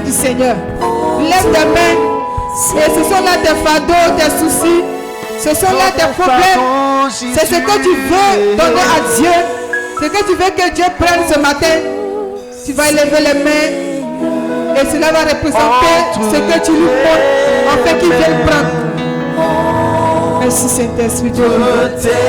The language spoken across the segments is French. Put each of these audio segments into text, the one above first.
du Seigneur. Lève tes mains. Et ce sont là tes fardeaux, tes soucis. Ce sont là tes problèmes. C'est ce que tu veux donner à Dieu. Ce que tu veux que Dieu prenne ce matin. Tu vas lever les mains. Et cela va représenter ce que tu lui montres. En fait qu'il vienne prendre. Merci Saint-Esprit. Je t'aime.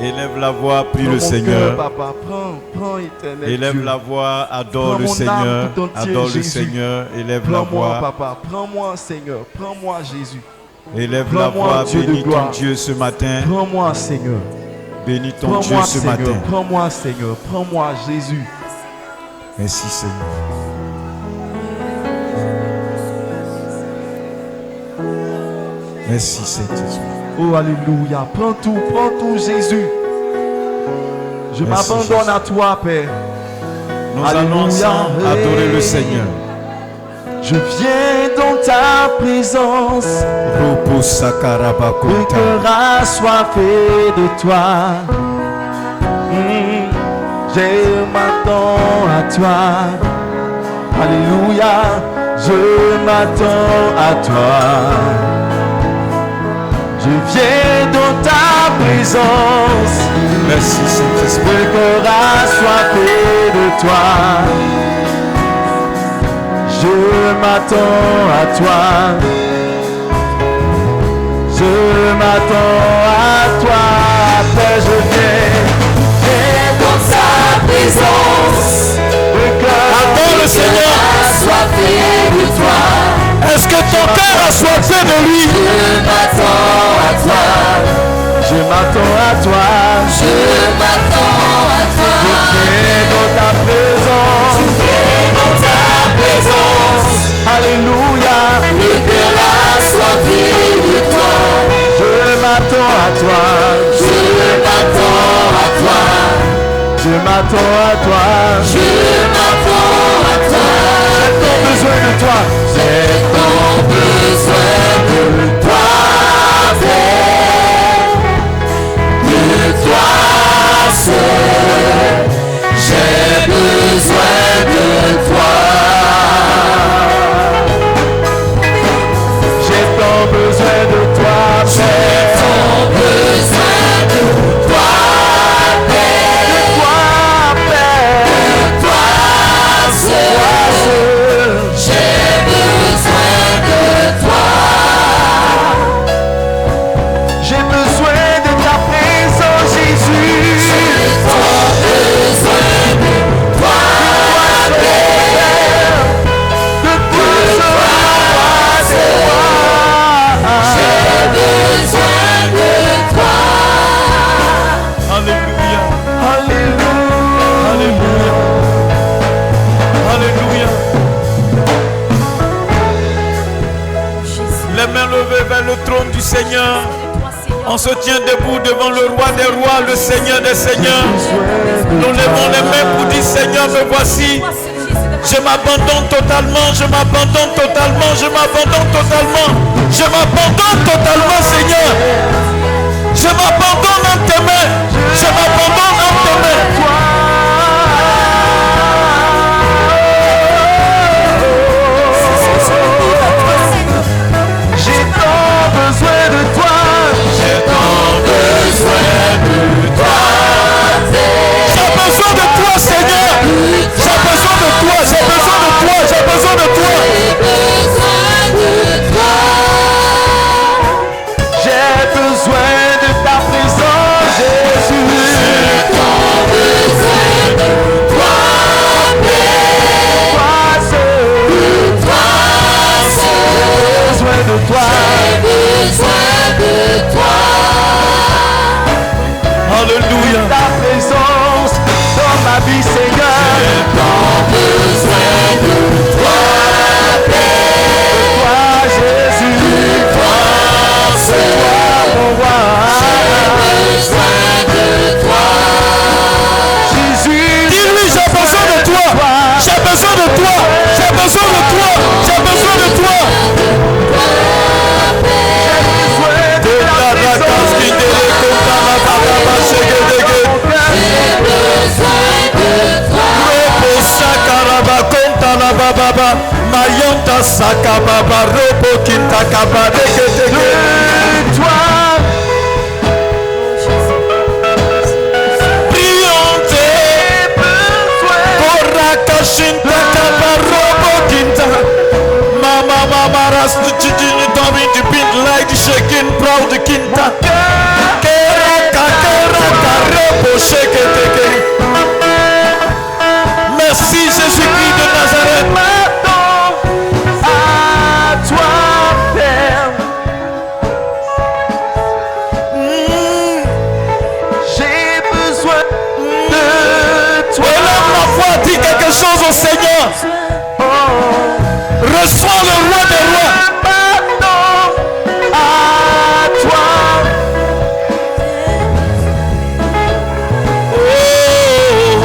Élève la voix, prie le Seigneur. Papa, prends éternel. Élève la voix, adore le Seigneur. Adore le Seigneur. Élève la voix. Papa, prends-moi Seigneur. Prends-moi Jésus. Élève la voix, bénis ton Dieu ce matin. Prends-moi Seigneur. Bénis ton Dieu ce matin. Prends-moi Seigneur. Prends-moi Jésus. Merci Seigneur. Merci Saint-Esprit. Oh alléluia. Prends tout Jésus. Je m'abandonne à toi, Père. Nous allons ensemble adorer le Seigneur. Je viens dans ta présence. Le cœur assoiffé de toi. Je m'attends à toi. Alléluia. Je m'attends à toi. Je viens dans ta présence. Merci Saint-Esprit. Le cœur assoiffé de toi. Je m'attends à toi. Je m'attends à toi. Père, je viens dans ta présence. Le cœur adore le Seigneur. Assoiffé de toi. Est-ce que ton cœur a soif de lui? Je m'attends à toi. Je m'attends à toi. Je m'attends à toi. Je viens dans ta présence. Je viens dans ta présence. Alléluia. Le cœur assoiffé de toi. Je m'attends à toi. Je m'attends à toi. Je m'attends à toi. Je m'attends à toi. J'ai tant besoin de toi. J'ai tant besoin de toi. De toi seul. J'ai besoin de toi. J'ai tant besoin de toi. J'ai tant besoin de toi. Vers le trône du Seigneur, on se tient debout devant le roi des rois, le Seigneur des seigneurs. Nous levons les mains pour dire: Seigneur, me voici. Je m'abandonne totalement, je m'abandonne totalement, je m'abandonne totalement, je m'abandonne totalement, Seigneur. Je m'abandonne en tes mains, je m'abandonne en tes mains. J'ai besoin de toi, Merci Jésus-Christ de Nazareth. Chose au Seigneur. Reçois le roi des rois. À toi. Oh,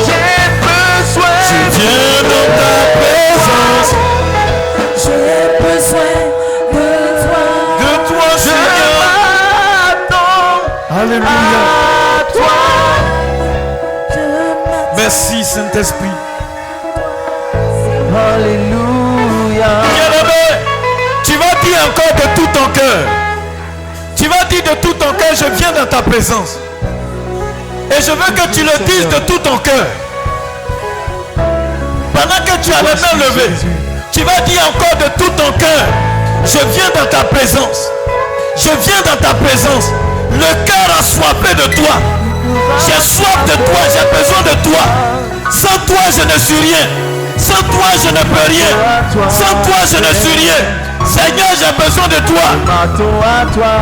j'ai besoin. Je viens dans ta présence. J'ai besoin de toi. De toi, Seigneur. Alléluia. À toi. Merci Saint-Esprit. Alléluia. Bien-aimé, tu vas dire encore de tout ton cœur. Tu vas dire de tout ton cœur, je viens dans ta présence. Et je veux que tu le dises de tout ton cœur. Pendant que tu as les mains levées, tu vas dire encore de tout ton cœur, je viens dans ta présence. Je viens dans ta présence. Le cœur a soifé de toi. J'ai soif de toi, j'ai besoin de toi. Sans toi, je ne suis rien. Sans toi, je ne peux rien. Sans toi, je ne suis rien. Seigneur, j'ai besoin de toi. À toi,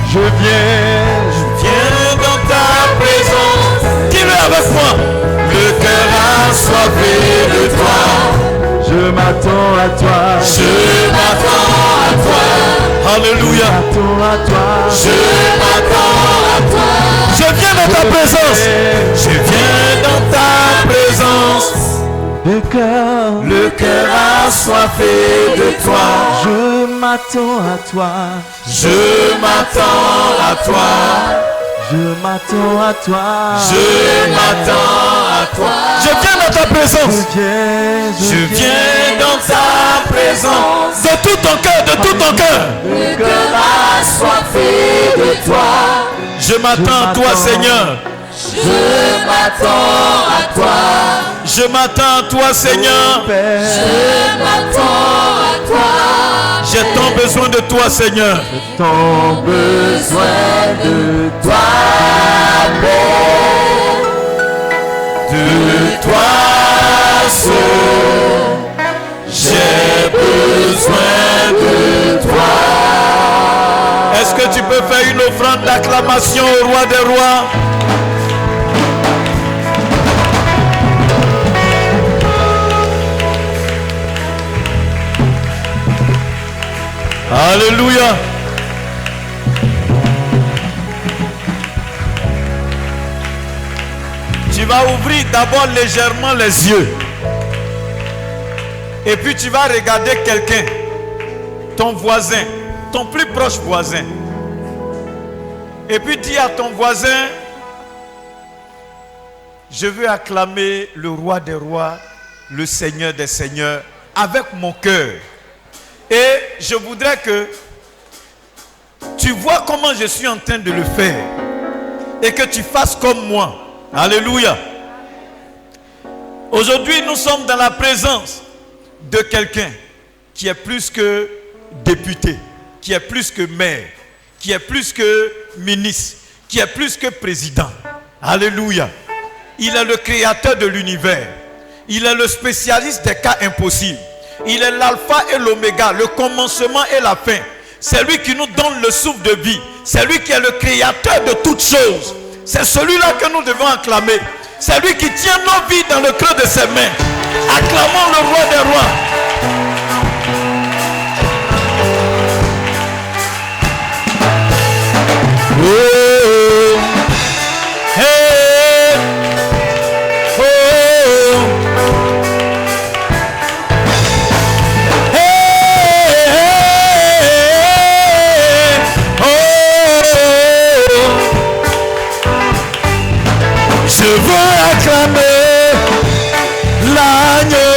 je viens dans ta présence. Dis-le avec moi. Le cœur assoiffé de toi. Je m'attends à toi. Je m'attends à toi. Alléluia. Je m'attends à toi. Je viens dans ta présence. Je viens dans ta présence. Le cœur assoiffé de toi. Je m'attends à toi. Je m'attends à toi. Je m'attends à toi. Je m'attends à toi. Je viens dans ta présence. Je viens dans ta présence. De tout ton cœur, de tout ton cœur. Le cœur assoiffé de toi. Je m'attends à toi, Seigneur. Je m'attends à toi. Je m'attends à toi, Seigneur. Je m'attends à toi. J'ai tant besoin de toi, Seigneur. J'ai tant besoin de toi, Père. De toi seul. J'ai besoin de toi. Est-ce que tu peux faire une offrande d'acclamation au roi des rois? Alléluia. Tu vas ouvrir d'abord légèrement les yeux. Et puis tu vas regarder quelqu'un, ton voisin, ton plus proche voisin. Et puis dis à ton voisin, je veux acclamer le roi des rois, le Seigneur des seigneurs, avec mon cœur. Et je voudrais que tu vois comment je suis en train de le faire. Et que tu fasses comme moi. Alléluia. Aujourd'hui, nous sommes dans la présence de quelqu'un qui est plus que député, qui est plus que maire, qui est plus que ministre, qui est plus que président. Alléluia. Il est le créateur de l'univers. Il est le spécialiste des cas impossibles. Il est l'alpha et l'oméga, le commencement et la fin. C'est lui qui nous donne le souffle de vie. C'est lui qui est le créateur de toutes choses. C'est celui-là que nous devons acclamer. C'est lui qui tient nos vies dans le creux de ses mains. Acclamons le roi des rois. Oh, hey, oh, hey, oh. Je veux acclamer l'agneau,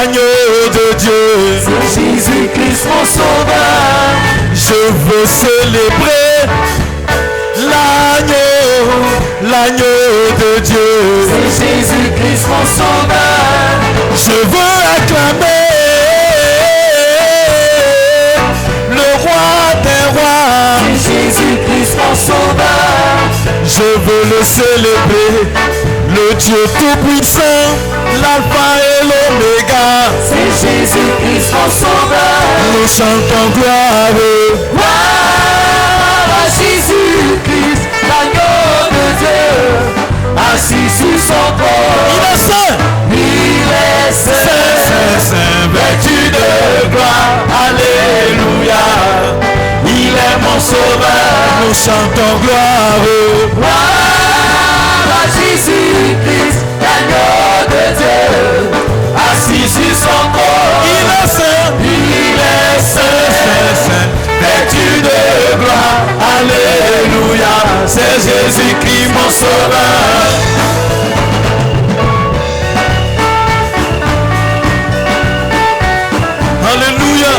l'agneau de Dieu. C'est Jésus-Christ mon sauveur. Je veux célébrer l'agneau de Dieu. C'est Jésus-Christ mon sauveur. Je veux acclamer le roi des rois. C'est Jésus-Christ mon sauveur. Je veux le célébrer, le Dieu tout-puissant, l'alpha et l'oméga. C'est Jésus-Christ mon sauveur. Nous chantons gloire. Gloire à Jésus-Christ, l'agneau de Dieu, assis sur son trône. Il est saint. Il est saint, Saint, saint, vêtu de gloire. Alléluia. Il est mon sauveur. nous chantons gloire. Gloire à Jésus-Christ, l'agneau de Dieu, assis sur son trône. Il est saint. Il est saint, Saint, saint. vêtu de gloire. Alléluia. C'est Jésus-Christ mon sauveur. Alléluia.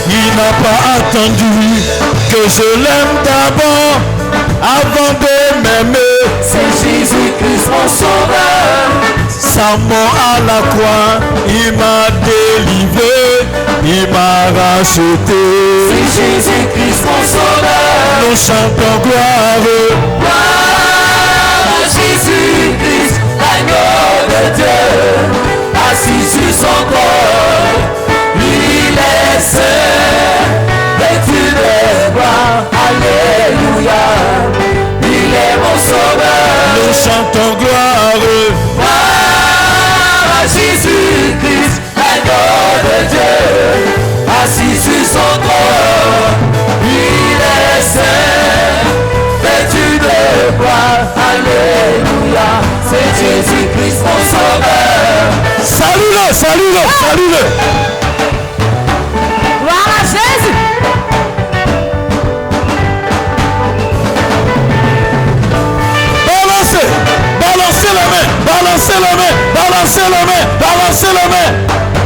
Il n'a pas attendu que je l'aime d'abord avant de m'aimer. C'est Jésus-Christ mon sauveur. Sa mort à la croix, il m'a délivré, il m'a racheté. C'est Jésus-Christ mon sauveur. Nous chantons gloire. Gloire à Jésus-Christ, l'agneau de Dieu, assis sur son trône. Il est saint, vêtu de gloire. Alléluia. Il est mon sauveur. Nous chantons gloire. Gloire à Jésus-Christ, l'agneau de Dieu, assis sur son trône. Il est saint, vêtu de gloire. Alléluia. C'est Jésus-Christ mon sauveur. Salue-le, salue-le, salue-le. Gloire à Jésus. Balancez, balancez la main, balancez la main, balancez la main, balancez la main.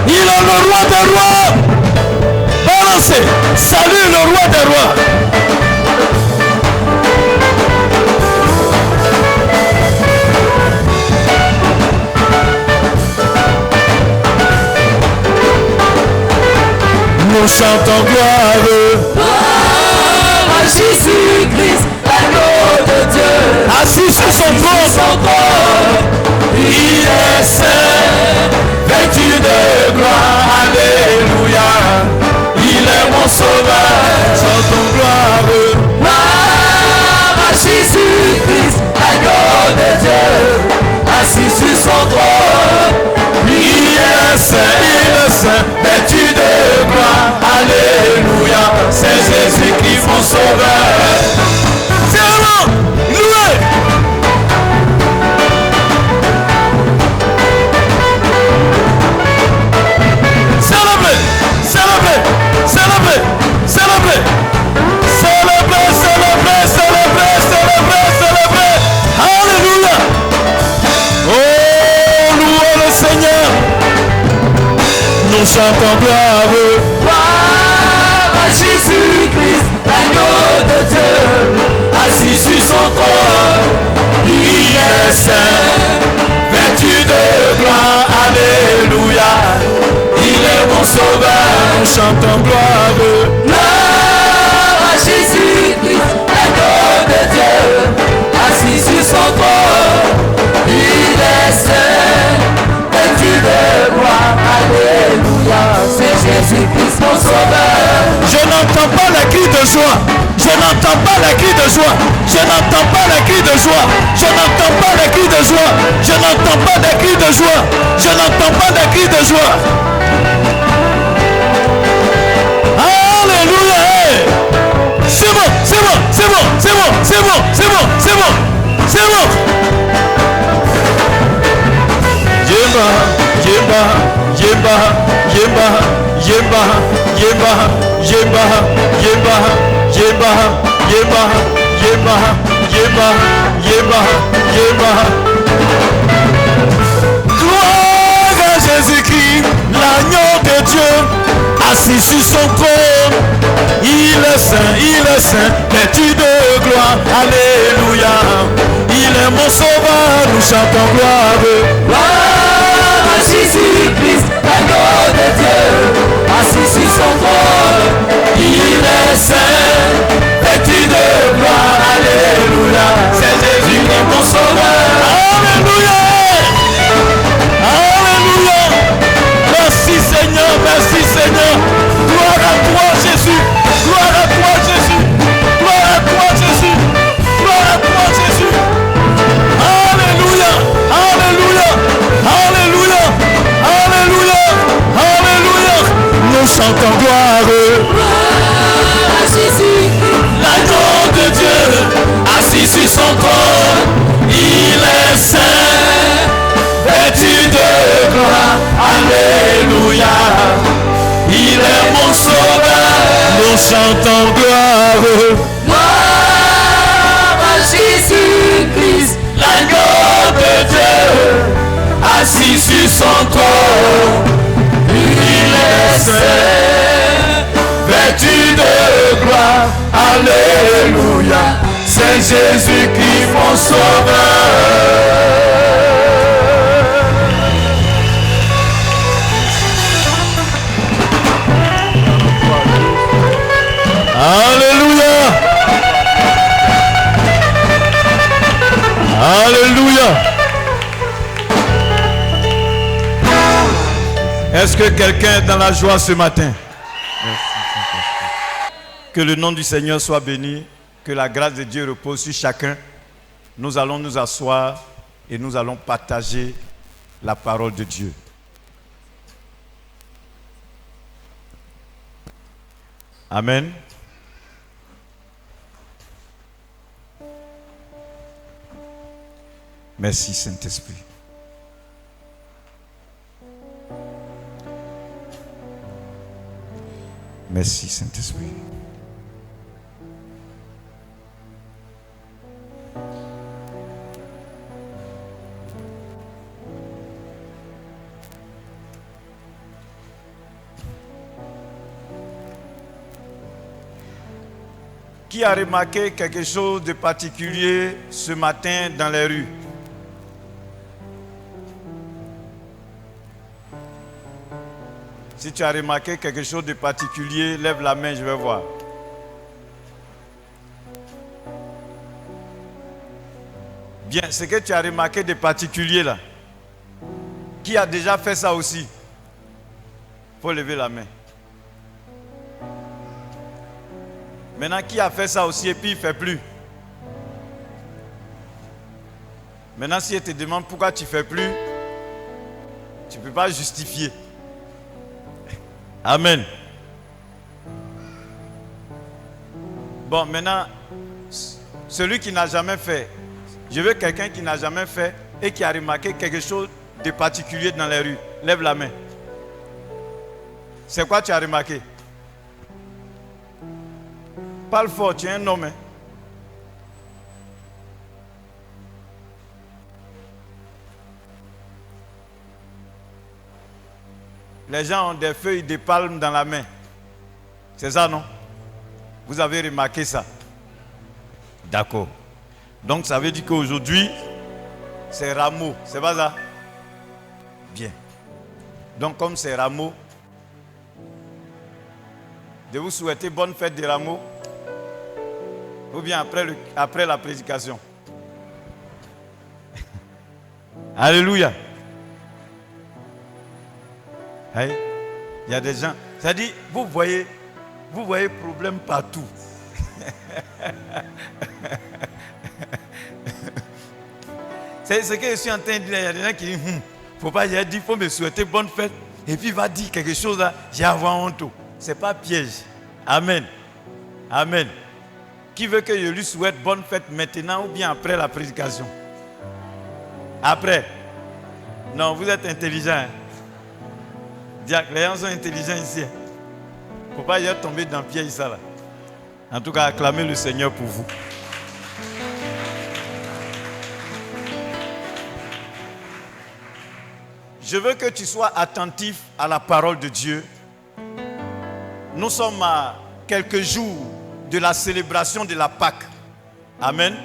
Il est le roi des rois. Balancez, salut le roi des rois. Nous chantons gloire. Gloire à Jésus-Christ, l'agneau de Dieu, Assis sur son sur trône. son trône. Il est saint, vêtu de gloire. Alléluia. Il est mon sauveur. Chantons gloire. Gloire à Jésus-Christ, l'agneau de Dieu, assis sur son trône. Il est saint, vêtu de gloire. Alléluia. C'est Jésus-Christ mon sauveur. C'est vraiment loué. Célébrez, célébrez, célébrez, célébrez. Célébrez, célébrez, célébrez, célébrez, célébrez. Alléluia. Oh, louez le Seigneur. Nous chantons gloire. Gloire à Jésus-Christ, l'agneau de Dieu, assis sur son trône. Il est saint, vêtu de gloire. Alléluia. Il est mon sauveur. Nous chantons gloire. Gloire à Jésus-Christ, l'agneau de Dieu, assis sur son trône. Il est saint, vêtu de gloire. Alléluia. C'est Jésus-Christ mon sauveur. Je n'entends pas les cris de joie. Je n'entends pas les cris de joie. Je n'entends pas les cris de joie. Je n'entends pas les cris de joie. Je n'entends pas des cris de joie. Je n'entends pas des cris de joie. Alléluia. C'est bon, c'est bon, c'est bon, c'est bon, c'est bon, c'est bon, c'est bon, c'est bon. Yemba, yemba, yemba, yemba, yemba, yemba, yemba, yemba, yemba, yemba, yemba, yemba, yemba, yemba. Gloire. Jésus-Christ, l'agneau de Dieu, assis sur son trône. Il est saint, vêtu de gloire. Alléluia. Il est mon sauveur, nous chantons gloire. Gloire à Jésus-Christ, l'agneau de Dieu, assis sur son trône. Il est saint, vêtu de gloire. Alléluia. C'est Jésus qui est mon sauveur. Alléluia. Alléluia. Merci Seigneur, merci Seigneur. Gloire à toi Jésus. Gloire à toi Jésus. Gloire à toi Jésus. Gloire à toi Jésus. Alléluia. Alléluia. Alléluia. Alléluia. Alléluia. Nous chantons gloire. Gloire à Jésus, l'agneau de Dieu, assis sur son trône. Il est saint, vêtu de gloire. Alléluia. Il est mon sauveur. Nous chantons gloire. Gloire à Jésus-Christ, l'agneau de Dieu, assis sur son trône. Il est saint, vêtu de gloire. Alléluia. C'est Jésus-Christ mon sauveur. Alléluia. Alléluia. Est-ce que quelqu'un est dans la joie ce matin? Que le nom du Seigneur soit béni. Que la grâce de Dieu repose sur chacun. Nous allons nous asseoir et nous allons partager la parole de Dieu. Amen. Merci Saint-Esprit. Merci Saint-Esprit. Qui a remarqué quelque chose de particulier ce matin dans les rues? Si tu as remarqué quelque chose de particulier, lève la main, je vais voir. Bien, ce que tu as remarqué de particulier là, qui a déjà fait ça aussi? Il faut lever la main. Maintenant, qui a fait ça aussi et puis il ne fait plus? Maintenant, si elle te demande pourquoi tu ne fais plus, tu ne peux pas justifier. Amen. Bon, maintenant, celui qui n'a jamais fait, je veux quelqu'un qui n'a jamais fait et qui a remarqué quelque chose de particulier dans les rues. Lève la main. C'est quoi tu as remarqué? Parle fort, tu es un homme. Hein? Les gens ont des feuilles de palme dans la main. C'est ça, non? Vous avez remarqué ça? D'accord. Donc ça veut dire qu'aujourd'hui, c'est Rameau. C'est pas ça? Bien. Donc comme c'est Rameau, de vous souhaiter bonne fête de Rameau. Ou bien après la prédication. Alléluia. Il y a des gens. C'est-à-dire, vous voyez problème partout. C'est ce que je suis en train de dire. Il y a des gens qui disent, il ne faut pas dire, il faut me souhaiter bonne fête. Et puis il va dire quelque chose là, j'ai avoir honte. Ce n'est pas piège. Amen. Amen. Qui veut que je lui souhaite bonne fête maintenant ou bien après la prédication? Après? Non, vous êtes intelligent. Hein? Diacre, les gens sont intelligents ici. Il ne faut pas y tomber dans le piège ça là. En tout cas, acclamez le Seigneur pour vous. Je veux que tu sois attentif à la parole de Dieu. Nous sommes à quelques jours de la célébration de la Pâque. Amen.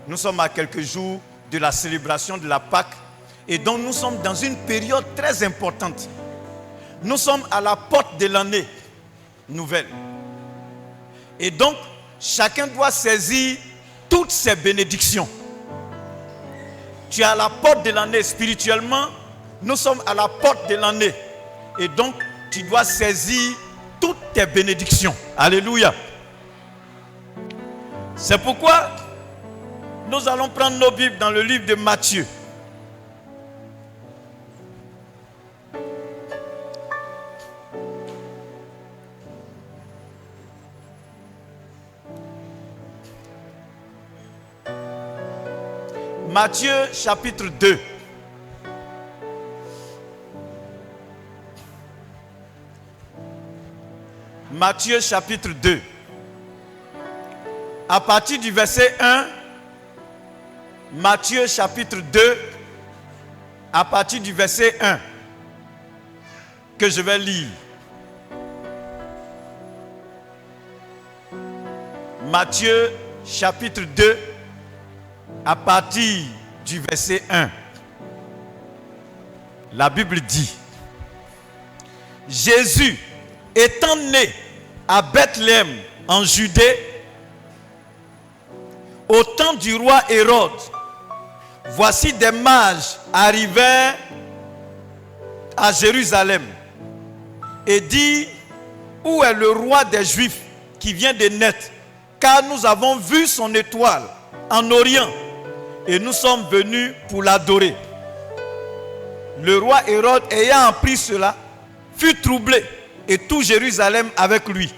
Nous sommes à quelques jours de la célébration de la Pâque. Et donc nous sommes dans une période très importante. Nous sommes à la porte de l'année nouvelle. Et donc, chacun doit saisir toutes ces bénédictions. Tu es à la porte de l'année spirituellement. Nous sommes à la porte de l'année. Et donc, tu dois saisir toutes tes bénédictions. Alléluia. C'est pourquoi nous allons prendre nos Bibles dans le livre de Matthieu. Matthieu chapitre 2. Matthieu chapitre 2. À partir du verset 1, Matthieu chapitre 2, à partir du verset 1, que je vais lire. Matthieu chapitre 2, à partir du verset 1. La Bible dit: Jésus étant né à Bethléem en Judée, au temps du roi Hérode, voici des mages arrivèrent à Jérusalem et dit: où est le roi des Juifs qui vient de naître? Car nous avons vu son étoile en Orient et nous sommes venus pour l'adorer. Le roi Hérode, ayant appris cela, fut troublé, et tout Jérusalem avec lui.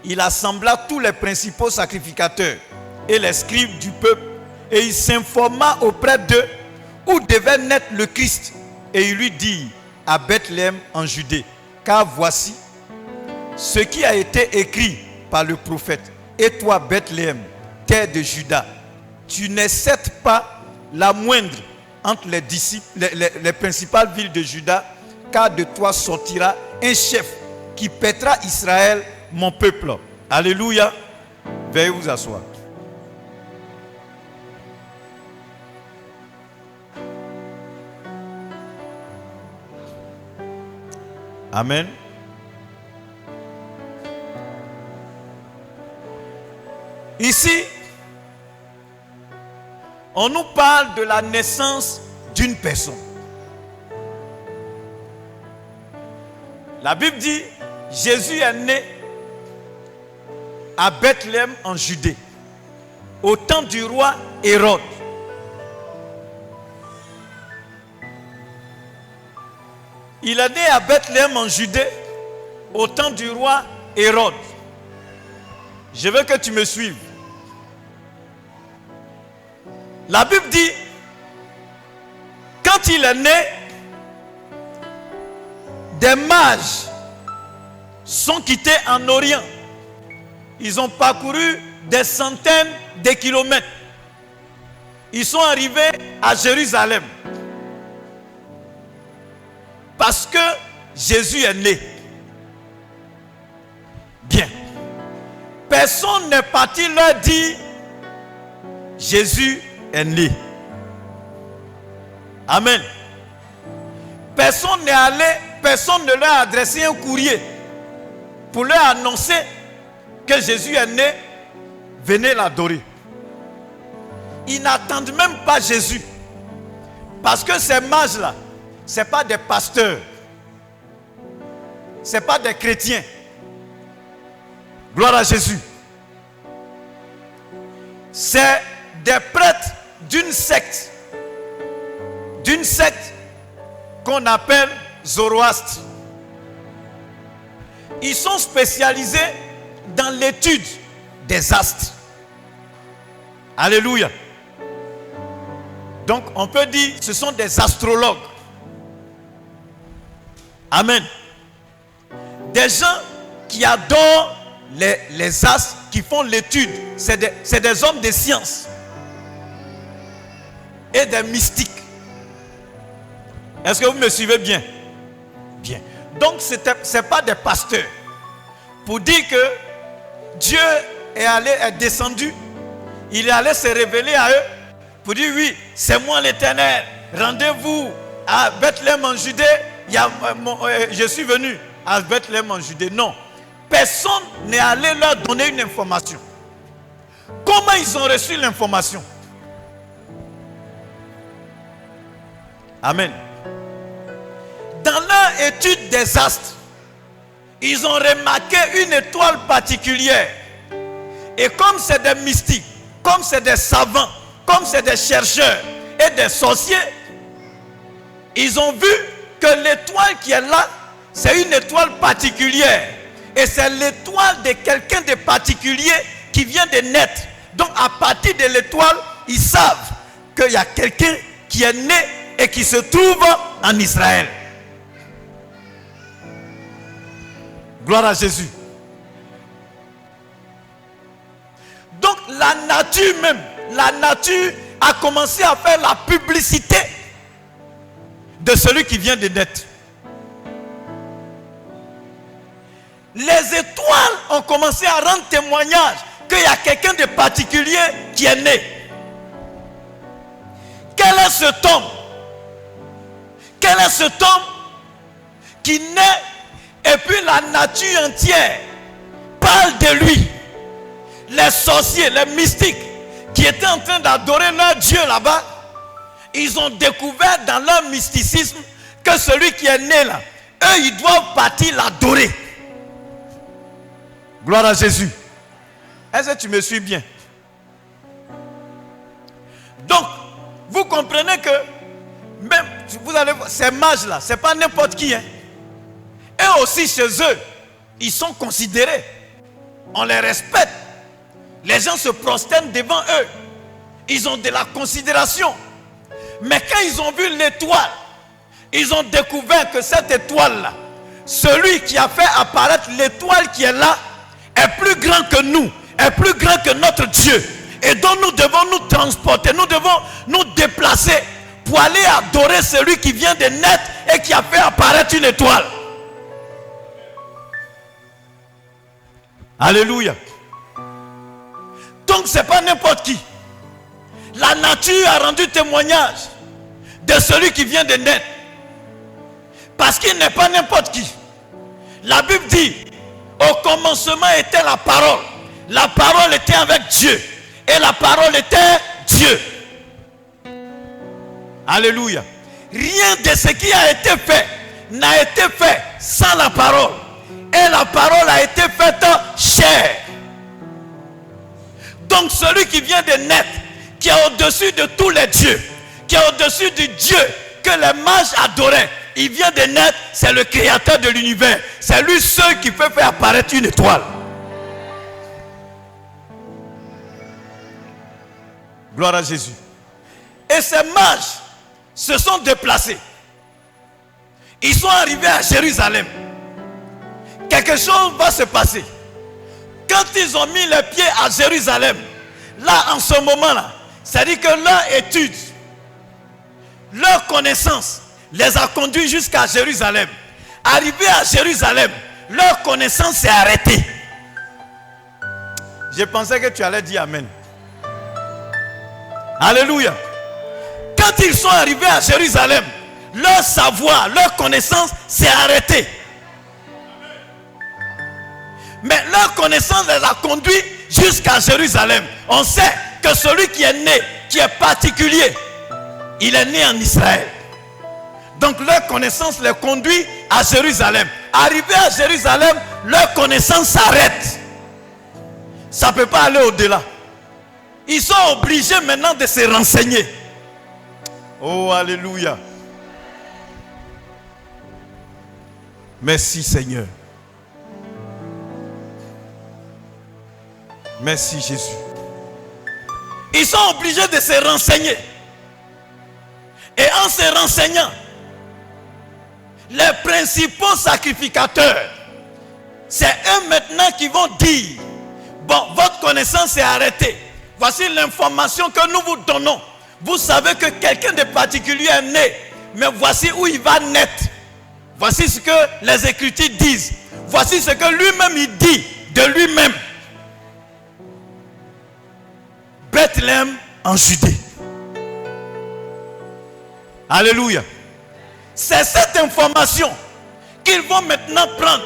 Il assembla tous les principaux sacrificateurs et les scribes du peuple, et il s'informa auprès d'eux où devait naître le Christ. Et il lui dit: à Bethléem en Judée, car voici ce qui a été écrit par le prophète. Et toi, Bethléem, terre de Juda, tu n'es certes pas la moindre entre les principales villes de Juda, car de toi sortira un chef qui paîtra Israël, mon peuple. Alléluia. Veuillez vous asseoir. Amen. Ici, on nous parle de la naissance d'une personne. La Bible dit: Jésus est né à Bethléem en Judée, au temps du roi Hérode. Il est né à Bethléem en Judée, au temps du roi Hérode. Je veux que tu me suives. La Bible dit, quand il est né, des mages sont quittés en Orient. Ils ont parcouru des centaines de kilomètres. Ils sont arrivés à Jérusalem. Parce que Jésus est né. Bien. Personne n'est parti leur dire: Jésus est né. Amen. Personne n'est allé, personne ne leur a adressé un courrier pour leur annoncer que Jésus est né. Venez l'adorer. Ils n'attendent même pas Jésus. Parce que ces mages-là, ce n'est pas des pasteurs. Ce n'est pas des chrétiens. Gloire à Jésus. C'est des prêtres d'une secte qu'on appelle Zoroastre. Ils sont spécialisés dans l'étude des astres. Alléluia. Donc on peut dire ce sont des astrologues. Amen. Des gens qui adorent les astres, qui font l'étude. C'est des hommes de science et des mystiques. Est-ce que vous me suivez bien? Bien. Donc, ce n'est pas des pasteurs. Pour dire que Dieu est descendu, il est allé se révéler à eux, pour dire oui, c'est moi l'Éternel, rendez-vous à Bethléem en Judée, je suis venu à Bethléem en Judée. Non, personne n'est allé leur donner une information. Comment ils ont reçu l'information? Amen. Dans leur étude des astres, ils ont remarqué une étoile particulière. Et comme c'est des mystiques, comme c'est des savants, comme c'est des chercheurs et des sorciers, ils ont vu que l'étoile qui est là, c'est une étoile particulière. Et c'est l'étoile de quelqu'un de particulier qui vient de naître. Donc à partir de l'étoile, ils savent qu'il y a quelqu'un qui est né et qui se trouve en Israël. Gloire à Jésus. Donc la nature même, la nature a commencé à faire la publicité de celui qui vient de naître. Les étoiles ont commencé à rendre témoignage qu'il y a quelqu'un de particulier qui est né. Quel est cet homme? Quel est cet homme qui naît et puis la nature entière parle de lui? Les sorciers, les mystiques qui étaient en train d'adorer leur Dieu là-bas, ils ont découvert dans leur mysticisme que celui qui est né là, eux ils doivent partir l'adorer. Gloire à Jésus. Est-ce que tu me suis bien? Donc, vous comprenez que même, vous allez voir, ces mages là, c'est pas n'importe qui. Hein. Et aussi chez eux, ils sont considérés. On les respecte. Les gens se prosternent devant eux. Ils ont de la considération. Mais quand ils ont vu l'étoile, ils ont découvert que cette étoile-là, celui qui a fait apparaître l'étoile qui est là, est plus grand que nous, est plus grand que notre Dieu. Et donc nous devons nous transporter, nous devons nous déplacer pour aller adorer celui qui vient de naître et qui a fait apparaître une étoile. Alléluia. Donc ce n'est pas n'importe qui. La nature a rendu témoignage de celui qui vient de naître. Parce qu'il n'est pas n'importe qui. La Bible dit, au commencement était la parole. La parole était avec Dieu. Et la parole était Dieu. Alléluia. Rien de ce qui a été fait n'a été fait sans la parole. Et la parole a été faite chair. Donc celui qui vient de naître, qui est au-dessus de tous les dieux, qui est au-dessus du Dieu que les mages adoraient, il vient de naître, c'est le créateur de l'univers. C'est lui seul qui peut faire apparaître une étoile. Gloire à Jésus. Et ces mages se sont déplacés. Ils sont arrivés à Jérusalem. Quelque chose va se passer. Quand ils ont mis les pieds à Jérusalem, là en ce moment-là, c'est-à-dire que leur étude, leur connaissance les a conduits jusqu'à Jérusalem. Arrivés à Jérusalem, leur connaissance s'est arrêtée. Je pensais que tu allais dire Amen. Alléluia. Quand ils sont arrivés à Jérusalem, leur savoir, leur connaissance s'est arrêtée. Mais leur connaissance les a conduits jusqu'à Jérusalem. On sait que celui qui est né, qui est particulier, il est né en Israël. Donc leur connaissance les conduit à Jérusalem. Arrivé à Jérusalem, leur connaissance s'arrête. Ça ne peut pas aller au-delà. Ils sont obligés maintenant de se renseigner. Oh, alléluia. Merci Seigneur. Merci Jésus. Ils sont obligés de se renseigner. Et en se renseignant, les principaux sacrificateurs, c'est eux maintenant qui vont dire, bon, votre connaissance est arrêtée. Voici l'information que nous vous donnons. Vous savez que quelqu'un de particulier est né. mais voici où il va naître. Voici ce que les Écritures disent. Voici ce que lui-même il dit de lui-même. Bethléem en Judée. Alléluia. C'est cette information qu'ils vont maintenant prendre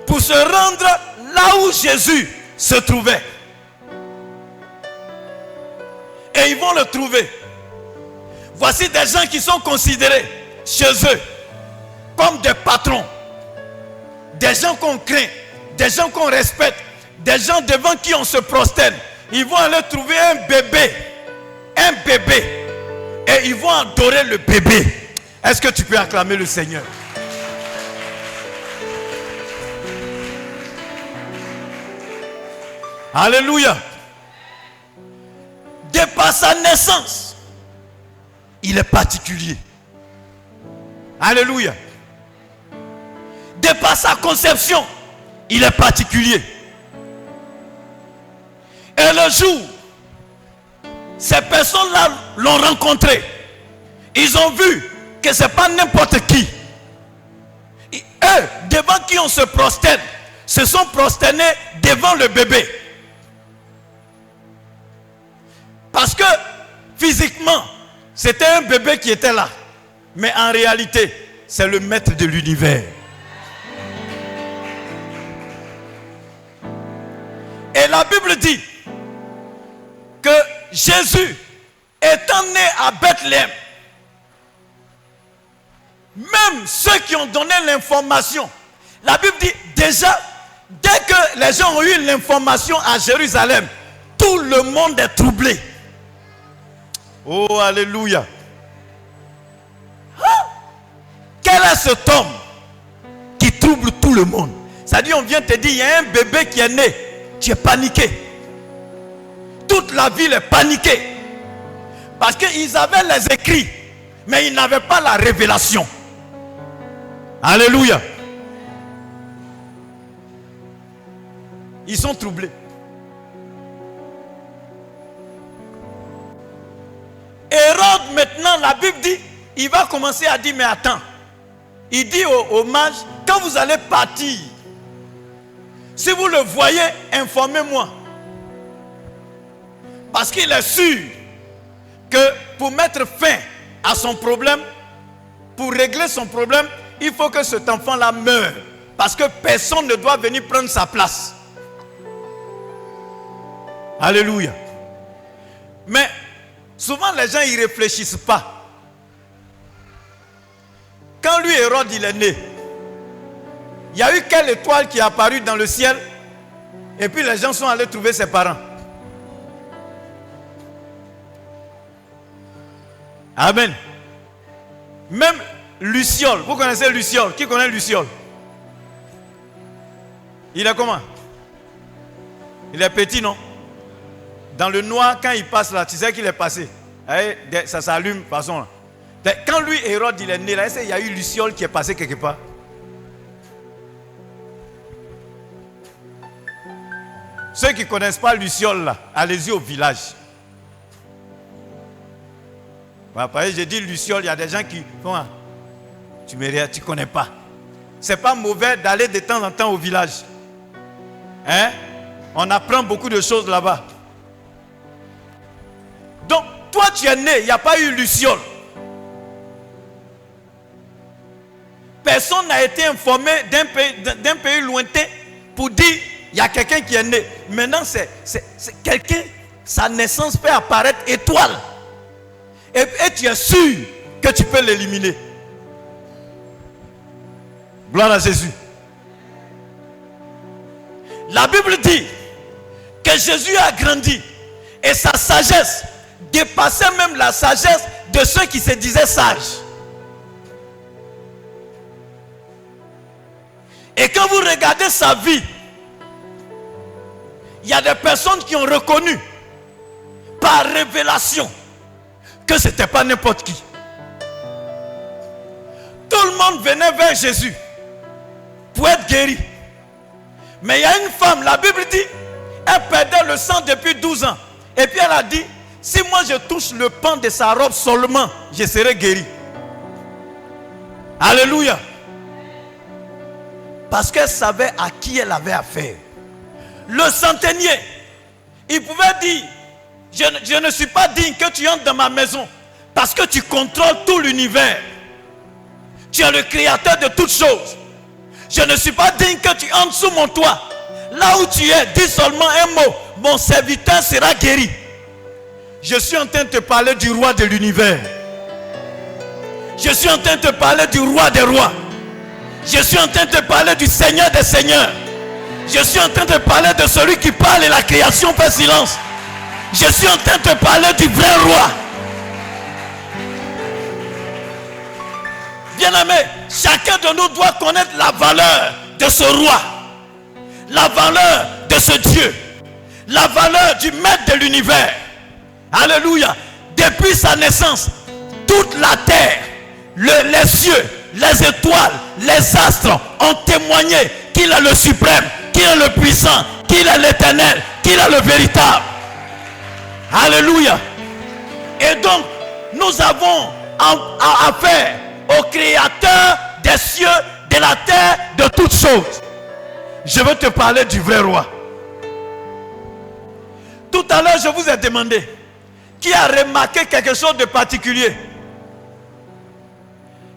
pour se rendre là où Jésus se trouvait. Et ils vont le trouver. Voici des gens qui sont considérés chez eux comme des patrons, des gens qu'on craint, des gens qu'on respecte, des gens devant qui on se prosterne. Ils vont aller trouver un bébé, et ils vont adorer le bébé. Est-ce que tu peux acclamer le Seigneur? Alléluia. De par sa naissance, il est particulier. Alléluia. De par sa conception, il est particulier. Et le jour, ces personnes-là l'ont rencontré. Ils ont vu que ce n'est pas n'importe qui. Et eux, devant qui on se prosterne, se sont prosternés devant le bébé. Parce que physiquement, c'était un bébé qui était là. Mais en réalité, c'est le maître de l'univers. Et la Bible dit que Jésus, étant né à Bethléem, même ceux qui ont donné l'information, la Bible dit déjà, dès que les gens ont eu l'information à Jérusalem, tout le monde est troublé. Oh, alléluia. Quel est cet homme qui trouble tout le monde? C'est-à-dire, on vient te dire, il y a un bébé qui est né. Tu es paniqué. Toute la ville est paniquée. Parce qu'ils avaient les écrits, mais ils n'avaient pas la révélation. Alléluia. Ils sont troublés. Hérode, maintenant, la Bible dit, il va commencer à dire, mais attends. Il dit aux mages, quand vous allez partir, si vous le voyez, informez-moi. Parce qu'il est sûr que pour mettre fin à son problème, pour régler son problème, il faut que cet enfant-là meure. Parce que personne ne doit venir prendre sa place. Alléluia. Mais souvent les gens n'y réfléchissent pas. Quand lui, Hérode, il est né, il y a eu quelle étoile qui est apparue dans le ciel? Et puis les gens sont allés trouver ses parents. Amen. Même Luciole, vous connaissez Luciole? Qui connaît Luciole? Il est comment? Il est petit, non? Dans le noir, quand il passe là, tu sais qu'il est passé. Ça s'allume de toute façon là. Quand lui, Hérode, il est né là, il y a eu Luciole qui est passé quelque part. Ceux qui ne connaissent pas Luciole là, allez-y au village. Après, j'ai dit Luciole, il y a des gens qui font, tu ne connais pas. Ce n'est pas mauvais d'aller de temps en temps au village. Hein? On apprend beaucoup de choses là-bas. Donc, toi tu es né, il n'y a pas eu Luciole. Personne n'a été informé d'un pays lointain pour dire il y a quelqu'un qui est né. Maintenant, c'est quelqu'un, sa naissance fait apparaître étoile. Et tu es sûr que tu peux l'éliminer. Gloire à Jésus. La Bible dit que Jésus a grandi et sa sagesse dépassait même la sagesse de ceux qui se disaient sages. Et quand vous regardez sa vie, il y a des personnes qui ont reconnu par révélation que ce n'était pas n'importe qui. Tout le monde venait vers Jésus pour être guéri. Mais il y a une femme, la Bible dit, elle perdait le sang depuis 12 ans. Et puis elle a dit, si moi je touche le pan de sa robe seulement, je serai guéri. Alléluia. Parce qu'elle savait à qui elle avait affaire. Le centenier, il pouvait dire, je ne suis pas digne que tu entres dans ma maison parce que tu contrôles tout l'univers. Tu es le créateur de toutes choses. Je ne suis pas digne que tu entres sous mon toit. Là où tu es, dis seulement un mot. Mon serviteur sera guéri. Je suis en train de te parler du roi de l'univers. Je suis en train de te parler du roi des rois. Je suis en train de te parler du Seigneur des seigneurs. Je suis en train de te parler de celui qui parle et la création fait silence. Je suis en train de te parler du vrai roi. Bien-aimé, chacun de nous doit connaître la valeur de ce roi, la valeur de ce Dieu, la valeur du maître de l'univers. Alléluia. Depuis sa naissance, toute la terre, les cieux, les étoiles, les astres ont témoigné qu'il est le suprême, qu'il est le puissant, qu'il est l'éternel, qu'il est le véritable. Alléluia. Et donc, nous avons affaire au créateur des cieux, de la terre, de toutes choses. Je veux te parler du vrai roi. Tout à l'heure, je vous ai demandé qui a remarqué quelque chose de particulier.